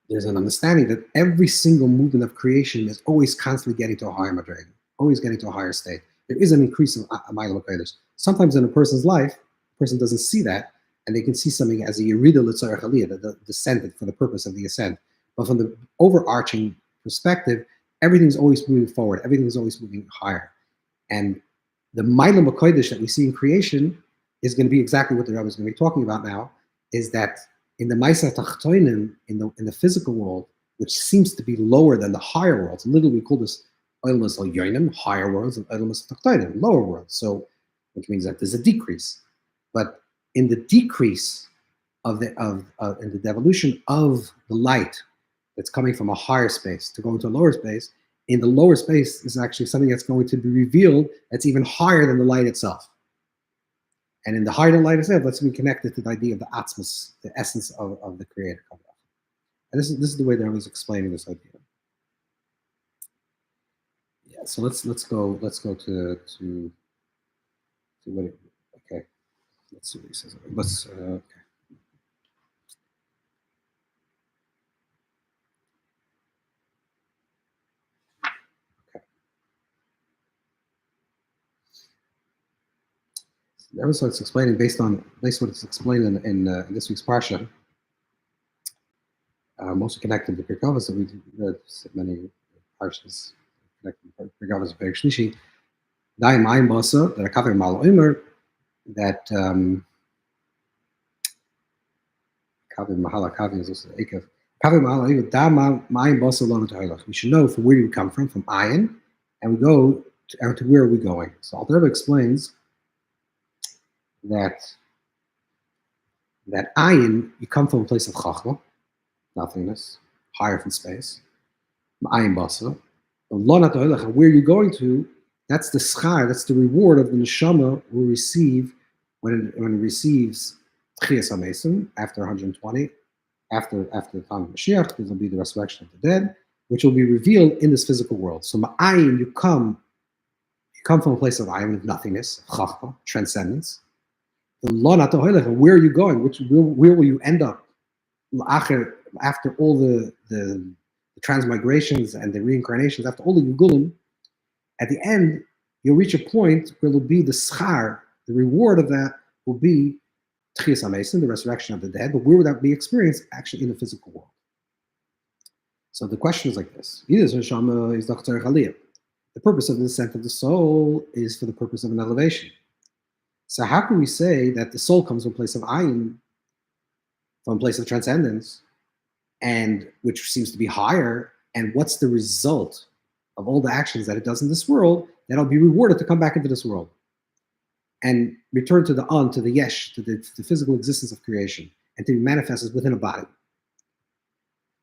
there's an understanding that every single movement of creation is always constantly getting to a higher madrega, always getting to a higher state. There is an increase of Mailam Kodesh. Sometimes in a person's life, the person doesn't see that, and they can see something as a Yerida L'Tzarech Aliyah, the descendant for the purpose of the ascent. But from the overarching perspective, everything's always moving forward. Everything's always moving higher. And the Mailam Kodesh that we see in creation is going to be exactly what the Rebbe is going to be talking about now, is that in the Ma'aseh Tachtonim, in the physical world, which seems to be lower than the higher worlds, literally we call this Olam Yonim, higher worlds, and Olam Tachtonim, lower worlds. So, which means that there's a decrease. But in the decrease in the devolution of the light that's coming from a higher space to go into a lower space, in the lower space is actually something that's going to be revealed that's even higher than the light itself. And in the higher than light itself, let's be connected to the idea of the Atzmus, the essence of the Creator. And this is the way that I was explaining this idea. Yeah. So let's go to what it, okay. Let's see what he says. Okay. Arousal is explaining based on what it's explained in this week's parsha, mostly connected to Pirkei that we read many parshas connected to Pirkei Avos and Perek Shlishi. Dai Mayim Basa that a kavir mal omer that kavir mahala kavir is also ekev kavir mal omer da Mayim Basa lo netoilach. We should know from where we come from ayin, and we go to where are we going. So Alter Rebbe explains that ayin, you come from a place of chachma, nothingness, higher from space. Ayin basa, and where you're going to, that's the schar, that's the reward of the neshama will receive when it receives tchias hamesim after 120, after the time of Mashiach. There will be the resurrection of the dead, which will be revealed in this physical world. So ma'ayin, you come from a place of ayin, of nothingness, chachma, transcendence. And where are you going? Where will you end up after all the transmigrations and the reincarnations, after all the Yugulim? At the end, you'll reach a point where there'll be the schar, the reward of that will be Tchias HaMesim, the resurrection of the dead. But where would that be experienced? Actually, in the physical world. So the question is like this: the purpose of the descent of the soul is for the purpose of an elevation. So how can we say that the soul comes from a place of ayin, from a place of transcendence, and which seems to be higher? And what's the result of all the actions that it does in this world that'll be rewarded to come back into this world and return to the yesh, to the physical existence of creation, and to be manifested within a body?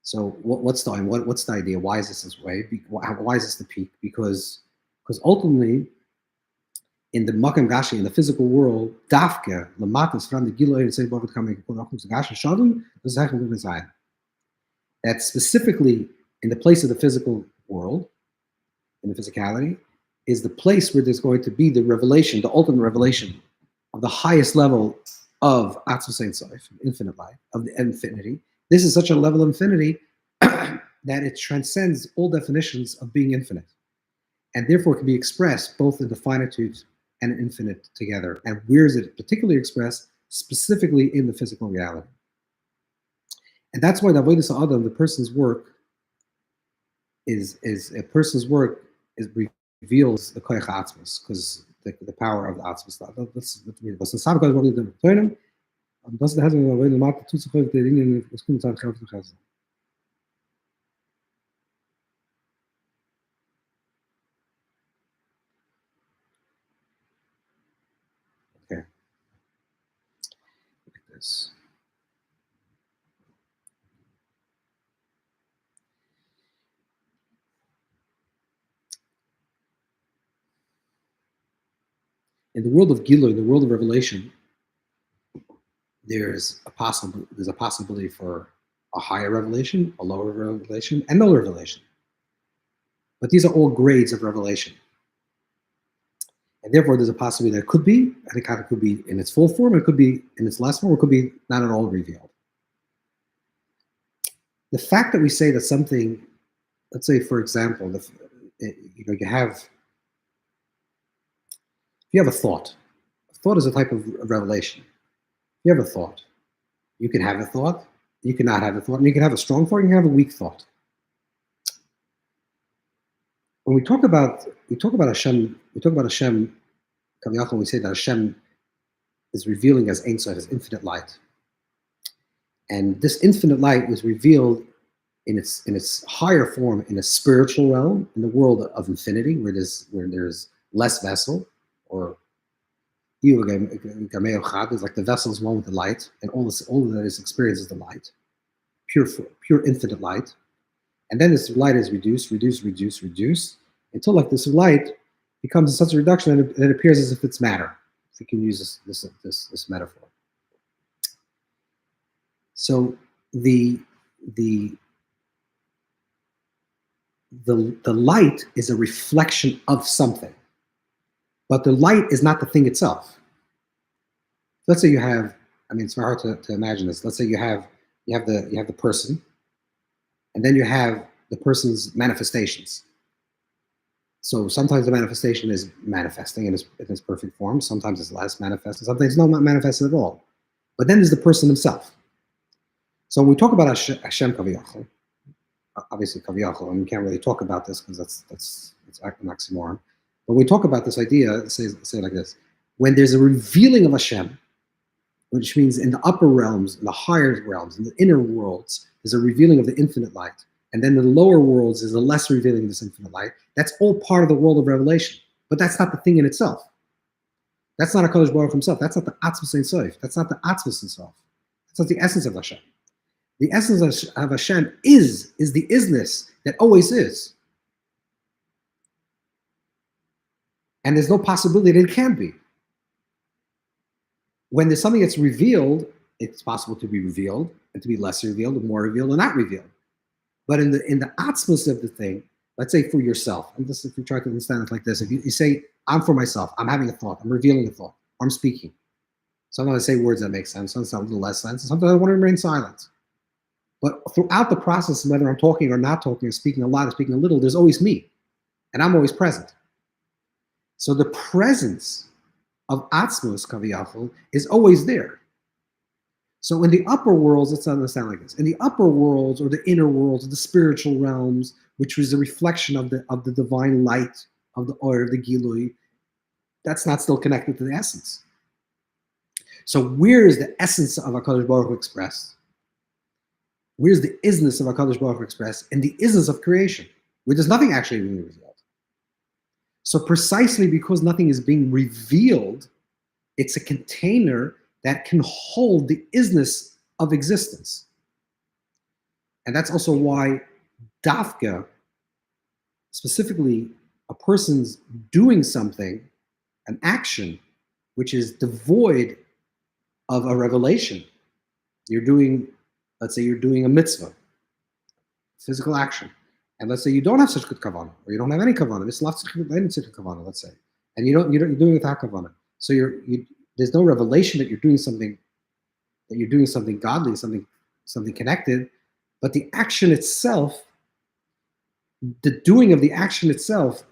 So what's the aim? What's the idea? Why is this way? Why is this the peak? Because ultimately, in the makam gashi, in the physical world, dafke lamatas from the giloy and say bovet coming gashi shadum the that specifically in the place of the physical world, in the physicality, is the place where there's going to be the revelation, the ultimate revelation of the highest level of Atzvus Ein Sof, infinite life, of the infinity. This is such a level of infinity that it transcends all definitions of being infinite, and therefore can be expressed both in the finitude and infinite together. And where is it particularly expressed? Specifically in the physical reality. And that's why the Avodas Ha'adam, the person's work, reveals the koyach atzmos, because the power of the atzmos. Okay. Like this. In the world of Gilui, in the world of revelation, there's a possibility for a higher revelation, a lower revelation, and no revelation. But these are all grades of revelation. And therefore, there's a possibility that it could be, and it kind of could be in its full form, it could be in its last form, or it could be not at all revealed. The fact that we say that something, let's say, for example, you have a thought. A thought is a type of revelation. You have a thought. You can have a thought. You cannot have a thought. And you can have a strong thought. You can have a weak thought. When we talk about Hashem. We say that Hashem is revealing as Ein Sof, as infinite light. And this infinite light was revealed in its higher form in a spiritual realm, in the world of infinity, where there's less vessel, or is like the vessel is one with the light, and all that is experienced is the light, pure infinite light. And then this light is reduced until like this light becomes such a reduction that it appears as if it's matter. If we can use this metaphor. So the light is a reflection of something, but the light is not the thing itself. Let's say you have, it's very hard to imagine this. Let's say you have the person, and then you have the person's manifestations. So sometimes the manifestation is manifesting in its perfect form. Sometimes it's less manifested. Sometimes it's not manifested at all. But then there's the person himself. So when we talk about Hashem Kaviyachal, obviously Kaviyachal, and we can't really talk about this because that's an oxymoron. But when we talk about this idea, say it like this: when there's a revealing of Hashem, which means in the upper realms, in the higher realms, in the inner worlds, there's a revealing of the infinite light. And then in the lower worlds is a less revealing of this infinite light. That's all part of the world of revelation. But that's not the thing in itself. That's not HaKadosh Baruch himself. That's not the Atzmus Ein Sof. That's not the Atzmus himself. That's not the essence of Hashem. The essence of Hashem is the isness that always is. And there's no possibility that it can be. When there's something that's revealed, it's possible to be revealed and to be less revealed, or more revealed, or not revealed. But in the atzmus of the thing, let's say for yourself, and this, if you try to understand it like this, if you say, I'm for myself, I'm having a thought, I'm revealing a thought, or I'm speaking. Sometimes I say words that make sense, sometimes a little less sense, and sometimes I want to remain silent. But throughout the process, whether I'm talking or not talking, or speaking a lot or speaking a little, there's always me, and I'm always present. So the presence of atzmus kaviyachol is always there. So in the upper worlds, let's understand like this. In the upper worlds, or the inner worlds, or the spiritual realms, which is a reflection of the divine light, of the or of the gilui, that's not still connected to the essence. So where is the essence of HaKadosh Baruch Hu expressed? Where's the isness of HaKadosh Baruch Hu expressed? In the isness of creation, where there's nothing actually being revealed. So precisely because nothing is being revealed, it's a container that can hold the isness of existence. And that's also why dafka, specifically a person's doing something, an action, which is devoid of a revelation. You're doing, let's say you're doing a mitzvah, physical action. And let's say you don't have such good kavanah, or you don't have any kavanah, it's not such kavanah, let's say. And you're doing it without kavanah. So there's no revelation that you're doing something godly, something connected, but the action itself, the doing of the action itself,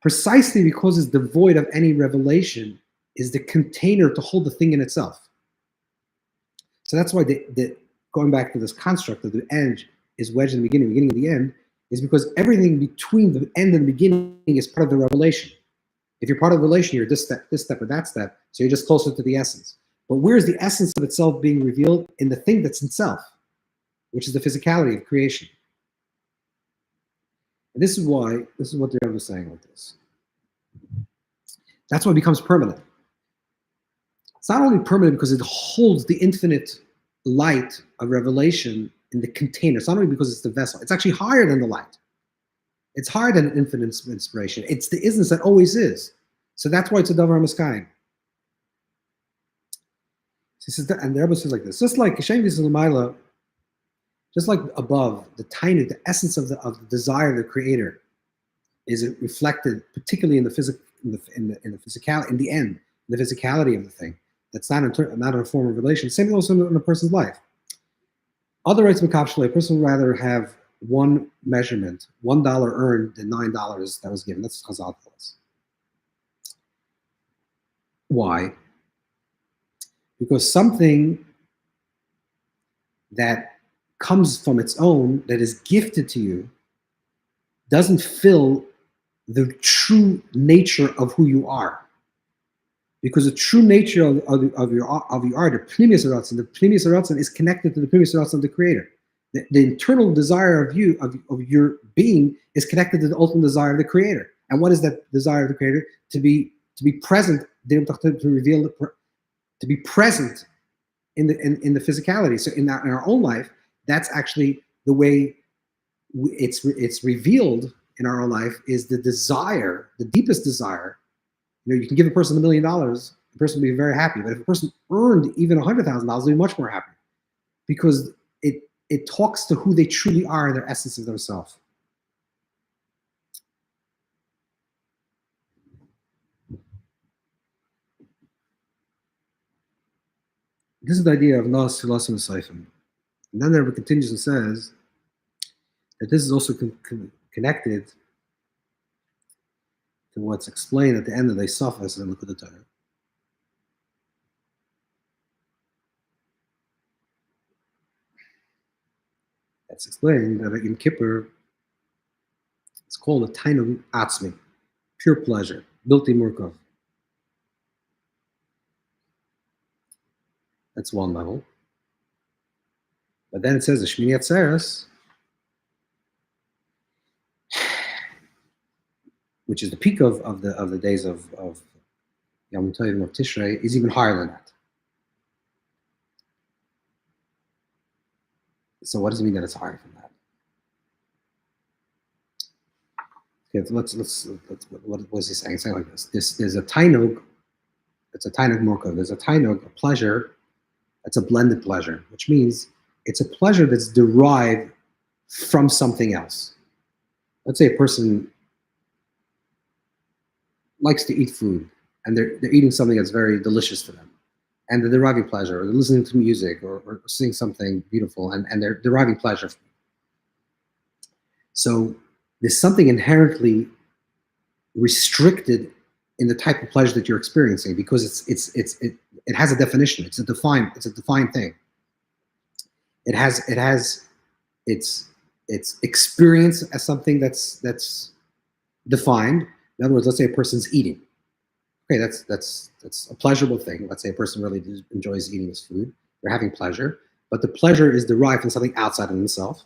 precisely because it's devoid of any revelation, is the container to hold the thing in itself. So that's why going back to this construct of the edge is wedged in the beginning of the end, is because everything between the end and the beginning is part of the revelation. If you're part of the relation, you're this step, or that step, so you're just closer to the essence. But where's the essence of itself being revealed? In the thing that's itself, which is the physicality of creation. And this is what the Rebbe was saying with this. That's why it becomes permanent. It's not only permanent because it holds the infinite light of revelation in the container. It's not only because it's the vessel. It's actually higher than the light. It's higher than infinite inspiration. It's the isness that always is. So that's why it's a davar miskayim. He says that, and the Rebbe says like this: just like Hashem is l'mayla, just like above, the essence of the desire of the Creator is reflected, particularly in the physicality, in the end, in the physicality of the thing. That's not in a form of relation. Same also in a person's life. Other rights of a person would rather have one measurement, $1 earned than $9 that was given. That's what Chazal tells us. Why? Because something that comes from its own, that is gifted to you, doesn't fill the true nature of who you are. Because the true nature of your are, the Pnimius Arousal, the Pnimius Arousal is connected to the Pnimius Arousal of the Creator. The internal desire of your being is connected to the ultimate desire of the Creator. And what is that desire of the Creator? To be present, to reveal, to be present in the physicality. So in our own life, that's actually the way it's revealed in our own life, is the desire, the deepest desire. You can give a person $1 million, the person will be very happy. But if a person earned even $100,000, they'll be much more happy, because it talks to who they truly are in their essence of themselves. This is the idea of Nas Filasim Seifim. And then there continues and says that this is also connected to what's explained at the end of the Sichos in Likutei. That's explained that in Kippur, it's called a tainug atzmi, pure pleasure, bilti murkov. That's one level. But then it says the Shmini Atzeres, which is the peak of the days of Yom Tovim of Tishrei, is even higher than that. So what does it mean that it's higher than that? Okay, so let's what was he saying? It's saying like this. There's a tainug, it's a tainug murkov. There's a tainug, a pleasure, that's a blended pleasure, which means it's a pleasure that's derived from something else. Let's say a person likes to eat food, and they're eating something that's very delicious to them, and they're deriving pleasure, or they're listening to music, or seeing something beautiful, and they're deriving pleasure from it. So there's something inherently restricted in the type of pleasure that you're experiencing, because it has a definition. It's a defined thing. It has its experience as something that's defined. In other words, let's say a person's eating. Okay, that's a pleasurable thing. Let's say a person really enjoys eating this food. They're having pleasure, but the pleasure is derived from something outside of themselves.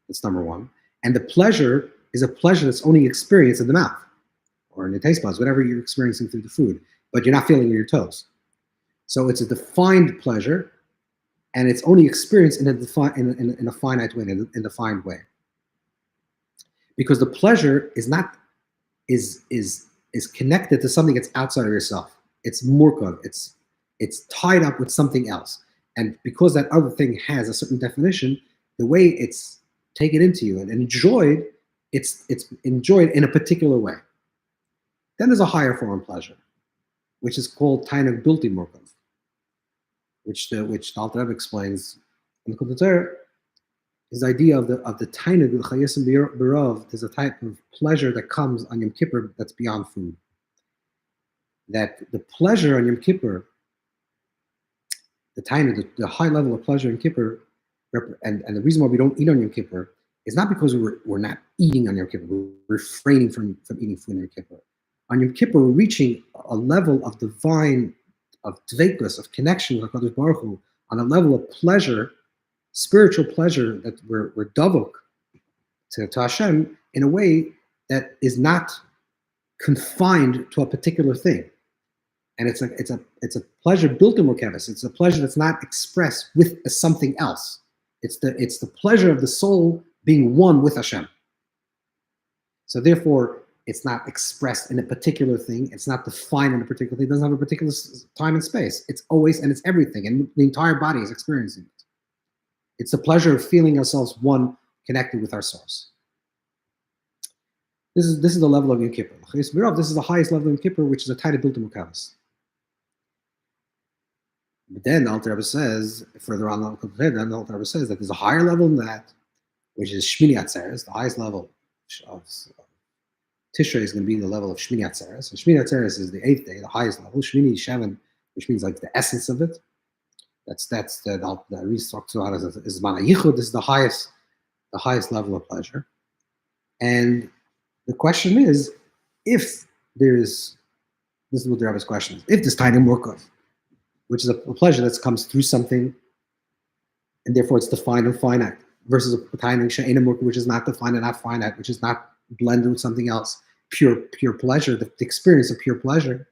That's number one. And the pleasure is a pleasure that's only experienced in the mouth or in the taste buds, whatever you're experiencing through the food, but you're not feeling it in your toes. So it's a defined pleasure, and it's only experienced in a finite way, in a defined way. Because the pleasure is connected to something that's outside of yourself. It's murkav. It's tied up with something else. And because that other thing has a certain definition, the way it's taken into you and enjoyed, it's enjoyed in a particular way. Then there's a higher form of pleasure, which is called tainug bilti murkav, which the Alter Rebbe explains in the Likutei. His idea of the tainug, the chayesim b'rov, there's a type of pleasure that comes on Yom Kippur that's beyond food. That the pleasure on Yom Kippur, the tainug, the high level of pleasure in Kippur, and the reason why we don't eat on Yom Kippur is not because we're not eating on Yom Kippur, we're refraining from eating food on Yom Kippur. On Yom Kippur, we're reaching a level of divine, of dveikus, of connection with HaKadosh Baruch Hu, on a level of pleasure, spiritual pleasure, that we're davuk to Hashem in a way that is not confined to a particular thing, and it's a pleasure built in Murkevis. It's a pleasure that's not expressed with something else. It's the pleasure of the soul being one with Hashem. So therefore, it's not expressed in a particular thing. It's not defined in a particular thing. It doesn't have a particular time and space. It's always, and it's everything, and the entire body is experiencing it. It's the pleasure of feeling ourselves one, connected with our source. This is the level of Yom Kippur. This is the highest level of Yom Kippur, which is a tainug bilti murkav. But then the Alter Rebbe says, further on, the Alter Rebbe says that there's a higher level than that, which is Shmini Atzeres, the highest level of Tishrei is going to be the level of Shmini Atzeres. And Shmini Atzeres is the 8th day, the highest level. Shmini Shevan, which means like the essence of it. That's the Arousal talks about as Mana Yichud. This is the highest level of pleasure. And the question is, if this is what the Rebbe's question is, if this tainug murkav, which is a pleasure that comes through something, and therefore it's defined and finite, versus a tainug she'eina murkav, which is not defined and not finite, which is not blended with something else, pure pleasure, the experience of pure pleasure.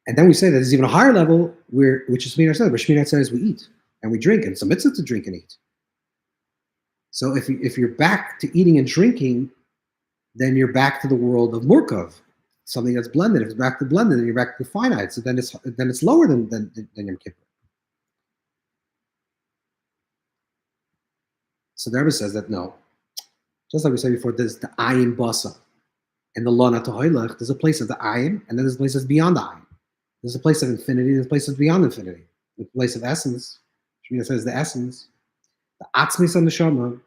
And then we say that there's even a higher level which is Shmini Atzeres, where Shmini Atzeres we eat and we drink, and it's a mitzvah to drink and eat. So if you're back to eating and drinking, then you're back to the world of murkav, something that's blended. If it's back to blended, then you're back to finite. So then it's lower than Yom Kippur. So the Rebbe says that no, just like we said before, there's the ayin basa and the lana tohoilach. There's a place of the ayin, and then there's a place that's beyond the ayin. There's a place of infinity, there's a place that's beyond infinity. The place of essence, Shmini says the essence. The atzmis and neshama.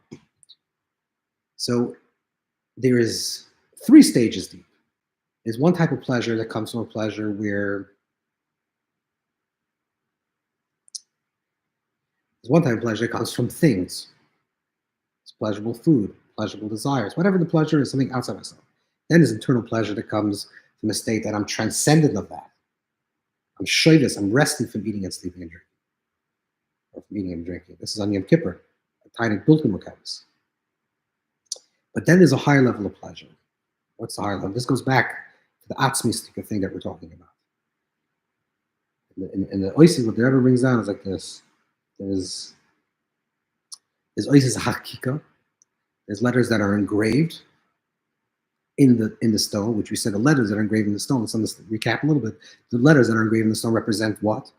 So there is 3 stages deep. There's one type of pleasure that comes from a pleasure where there's one type of pleasure that comes from things. It's pleasurable food, pleasurable desires, whatever the pleasure is, something outside myself. Then there's internal pleasure that comes from a state that I'm transcendent of that. I'm shoydus, I'm resting from eating and sleeping and drinking. Or from eating and drinking. This is on Yom Kippur, a tiny built-in makavis. But then there's a higher level of pleasure. What's the higher level? This goes back to the atzmistika thing that we're talking about. In the oasis, what the Rebbe brings down is like this. There's oasis hakika. There's letters that are engraved in the stone, which we said the letters that are engraved in the stone. So let's recap a little bit. The letters that are engraved in the stone represent what?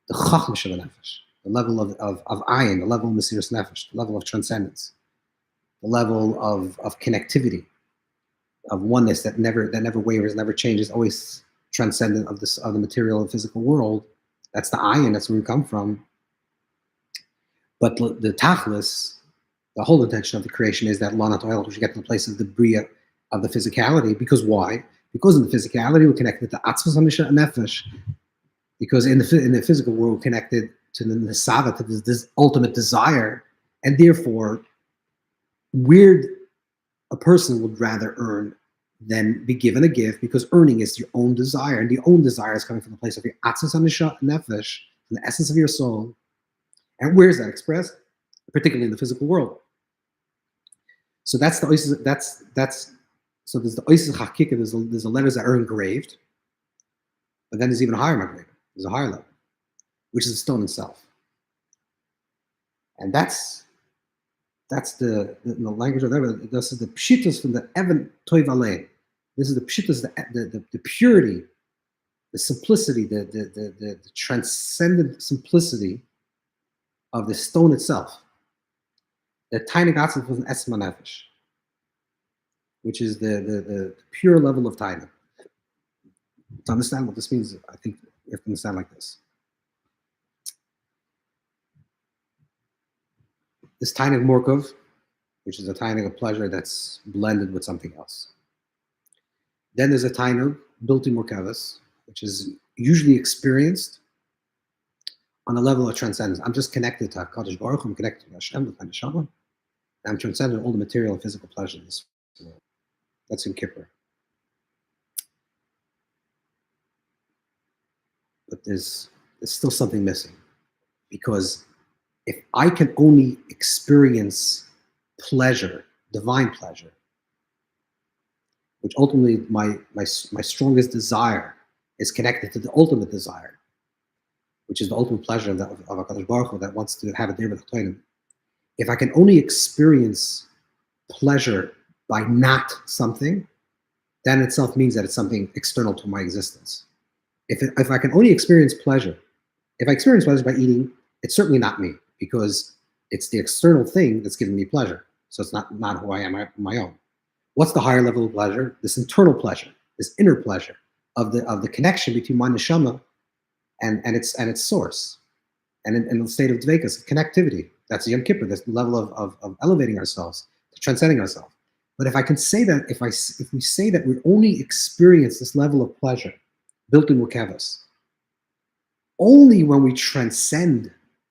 The chacham shel nefesh, the level of ayin, the level of mesiras nefesh, the level of transcendence, the level of connectivity, of oneness that never wavers, never changes, always transcendent of the material and physical world. That's the ayin. That's where we come from. But the tachlis, the whole intention of the creation is that lana to'el, which we get to the place of the bria, of the physicality. Because why? Because in the physicality we're connected to atzvus hamisha and nefesh. Because in the physical world we're connected to the nesava, to this ultimate desire, and therefore, a person would rather earn than be given a gift, because earning is your own desire, and the own desire is coming from the place of your atzvus hamisha and nefesh, from the essence of your soul. And where is that expressed? Particularly in the physical world. So that's the oasis. So there's the oasis hakika. There's the letters that are engraved, but then there's even a higher engraving. There's a higher level, which is the stone itself. And that's the language of the Rebbe. This is the pshitos from the Evan Toiv Alei. This is the pshitos, the purity, the simplicity, the transcendent simplicity of the stone itself. The tiny gatzim from esma nefesh, which is the pure level of tiny. To understand what this means, I think you have to understand like this. This tiny morkov, which is a tiny of pleasure that's blended with something else. Then there's a tiny built-in morkavis, which is usually experienced on a level of transcendence. I'm just connected to HaKadosh Baruch Hu, I'm connected to Hashem, with my neshama. I'm transcending all the material and physical pleasures. That's in Kippur. But there's still something missing. Because if I can only experience pleasure, divine pleasure, which ultimately my strongest desire is connected to the ultimate desire, which is the ultimate pleasure of HaKadosh Baruch Hu that wants to have a day with the. If I can only experience pleasure by not something, that in itself means that it's something external to my existence. If I can only experience pleasure, if I experience pleasure by eating, it's certainly not me, because it's the external thing that's giving me pleasure. So it's not who I am on my own. What's the higher level of pleasure? This internal pleasure, this inner pleasure of the connection between my neshama and its source, and in the state of dvekas, connectivity. That's Yom Kippur. That's the level of elevating ourselves, transcending ourselves. But if I can say that, if we say that we only experience this level of pleasure, built in Mukavas, only when we transcend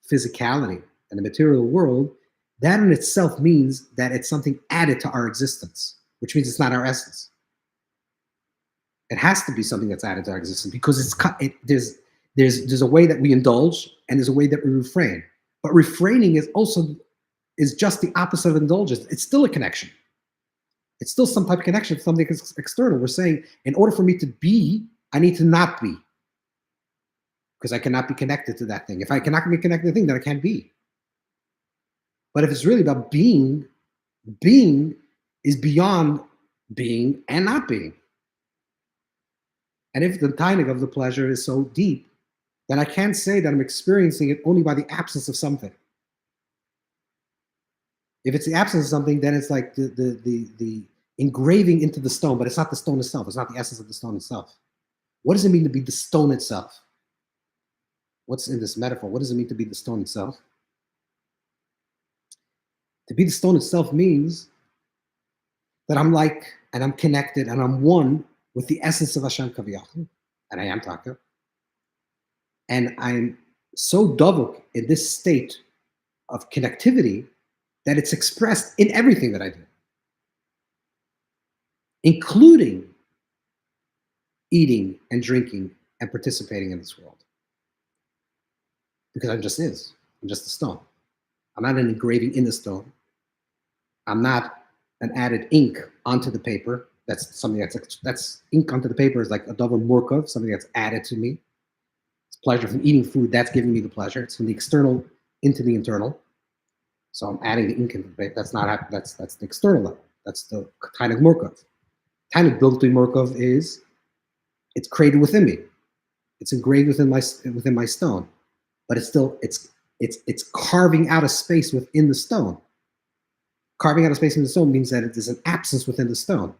physicality and the material world, that in itself means that it's something added to our existence, which means it's not our essence. It has to be something that's added to our existence, because there's a way that we indulge and there's a way that we refrain. But refraining is just the opposite of indulgence. It's still a connection. It's still some type of connection to something external. We're saying, in order for me to be, I need to not be, because I cannot be connected to that thing. If I cannot be connected to the thing, then I can't be. But if it's really about being is beyond being and not being. And if the timing of the pleasure is so deep, then I can't say that I'm experiencing it only by the absence of something. If it's the absence of something, then it's like the engraving into the stone, but it's not the stone itself. It's not the essence of the stone itself. What does it mean to be the stone itself? What's in this metaphor? What does it mean to be the stone itself? To be the stone itself means that I'm like, and I'm connected, and I'm one with the essence of Hashem Kaviyachim, and I am Taka. And I'm so davuk in this state of connectivity that it's expressed in everything that I do, including eating and drinking and participating in this world. Because I'm just a stone. I'm not an engraving in the stone. I'm not an added ink onto the paper. That's something that's ink onto the paper is like a double morkov, something that's added to me. It's pleasure from eating food, that's giving me the pleasure. It's from the external into the internal. So I'm adding the ink into the paper. That's the external level. That's the kind of morkov. Kind of built-in morkov is it's created within me. It's engraved within my stone, but it's still it's carving out a space within the stone. Carving out a space in the stone means that there's an absence within the stone.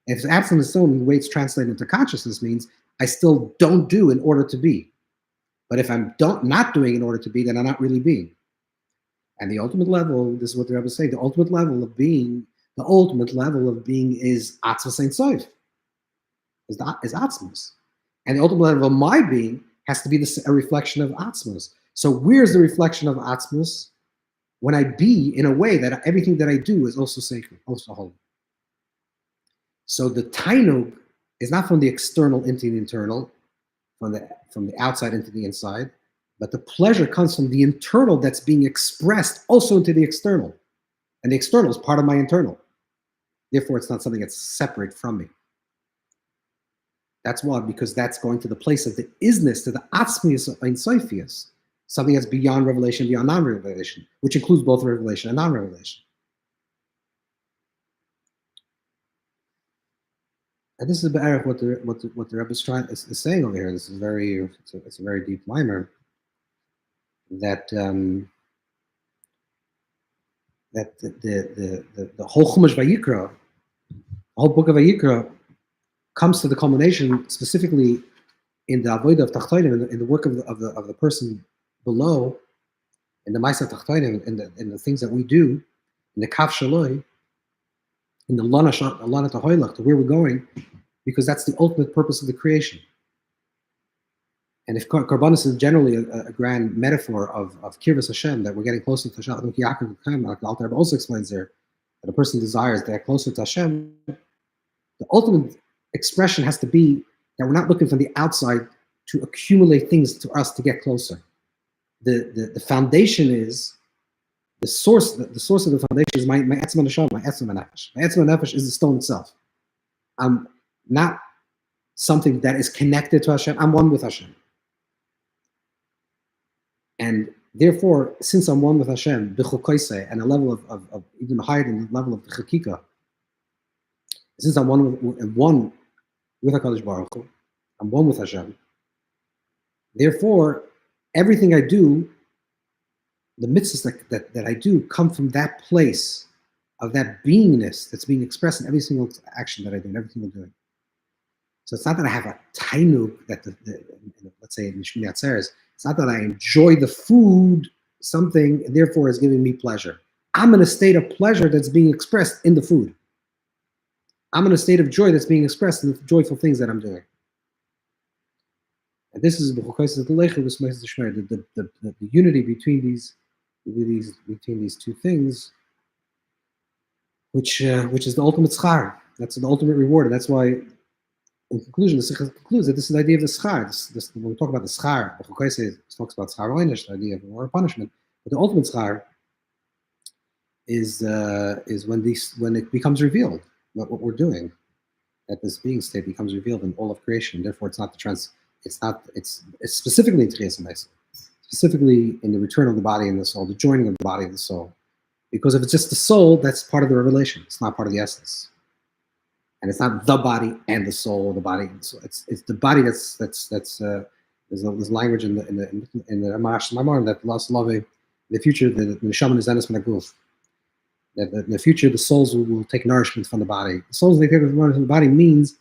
And if it's absent in the stone, the way it's translated into consciousness means I still don't do in order to be. But if I'm not doing in order to be, then I'm not really being. And the ultimate level, this is what the Rebbe is saying, the ultimate level of being is Atzmas Ein Sof, is Atzmas. And the ultimate level of my being has to be a reflection of Atzmas. So where's the reflection of Atzmas? When I be in a way that everything that I do is also sacred, also holy. So the tainug is not from the external into the internal, from the outside into the inside, but the pleasure comes from the internal that's being expressed also into the external. And the external is part of my internal. Therefore, it's not something that's separate from me. That's why, because that's going to the place of the isness, to the atzmius of Ein Sofius, something that's beyond revelation, beyond non-revelation, which includes both revelation and non-revelation. And this is Be'erich what the Rebbe is saying over here. This is it's a very deep mimer. That that the whole Chumash Vayikra, the whole book of Vayikra, comes to the culmination specifically in the avodah of Tachtonim, in the work of the person below, in the Ma'aseh Tachtonim, in the things that we do, in the Kaf Shaloi, in the Lana Tahoylach, to where we're going, because that's the ultimate purpose of the creation. And if Karbanis is generally a grand metaphor of Kirvas Hashem, that we're getting closer to Hashem, like the Alter Rebbe also explains there, that a person desires to get closer to Hashem, the ultimate expression has to be that we're not looking from the outside to accumulate things to us to get closer. The foundation is, the source of the foundation is my etzem neshama, my etzem nefesh. My etzem nefesh is the stone itself. I'm not something that is connected to Hashem. I'm one with Hashem. And therefore, since I'm one with Hashem, Bechukosai, and a level of even higher than the level of the Chakika, since I'm one with HaKadosh Baruch Hu, I'm one with Hashem. Therefore, everything I do, the mitzvahs that I do come from that place of that beingness that's being expressed in every single action that I do, in every single doing. So it's not that I have a tainug that let's say in Shmini Atzeres, it's not that I enjoy the food, something, and therefore is giving me pleasure. I'm in a state of pleasure that's being expressed in the food. I'm in a state of joy that's being expressed in the joyful things that I'm doing. And this is the unity between these two things, which is the ultimate schar. That's the ultimate reward, and that's why, in conclusion, the Sichos concludes that this is the idea of the schar. This when we talk about the schar, Bechukosai talks about schar oynish, the idea of reward punishment. But the ultimate schar is when it becomes revealed what we're doing, that this being state becomes revealed in all of creation. Therefore, it's specifically in Tchias HaMeisa, specifically in the return of the body and the soul, the joining of the body and the soul. Because if it's just the soul, that's part of the revelation. It's not part of the essence. And it's not the body and the soul, or the body and the soul. It's the body that's there's language in the Marash Mamar that lost love in the future, the neshama is enes min haguf. That in the future the souls will take nourishment from the body. The souls they take nourishment from the body means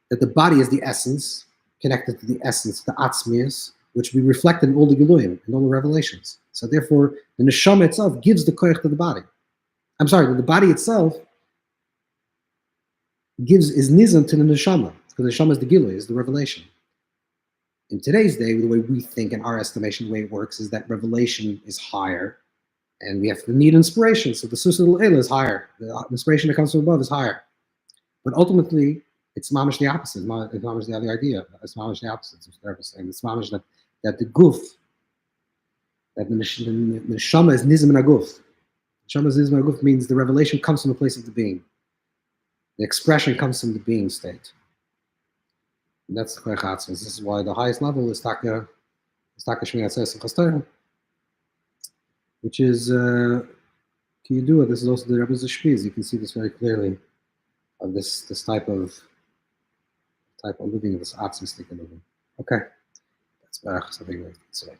that the body is the essence, connected to the essence, the atzmius, which we reflect in all the Giluyim, in all the revelations. So therefore, the neshama itself gives the koyach to the body. I'm sorry, that the body itself is nizam to the neshama, because the neshama is the gilui, is the revelation. In today's day, the way we think, in our estimation, the way it works is that revelation is higher, and we have to need inspiration. So the susul el is higher. The inspiration that comes from above is higher. But ultimately, it's mamish the opposite. It's mamish the other idea. It's mamish the opposite. It's mamish that the guf, that the neshama is nizam and aguf. Neshama is nizam and aguf means the revelation comes from the place of the being. The expression comes from the being state. And that's the Chatzos. This is why the highest level is Taka Shmiyat Seis and Chastorah, which is Kiyudua. This is also the Rebbe's Shpiz. You can see this very clearly of this type of living, this atzmistic living. Okay, that's something to say.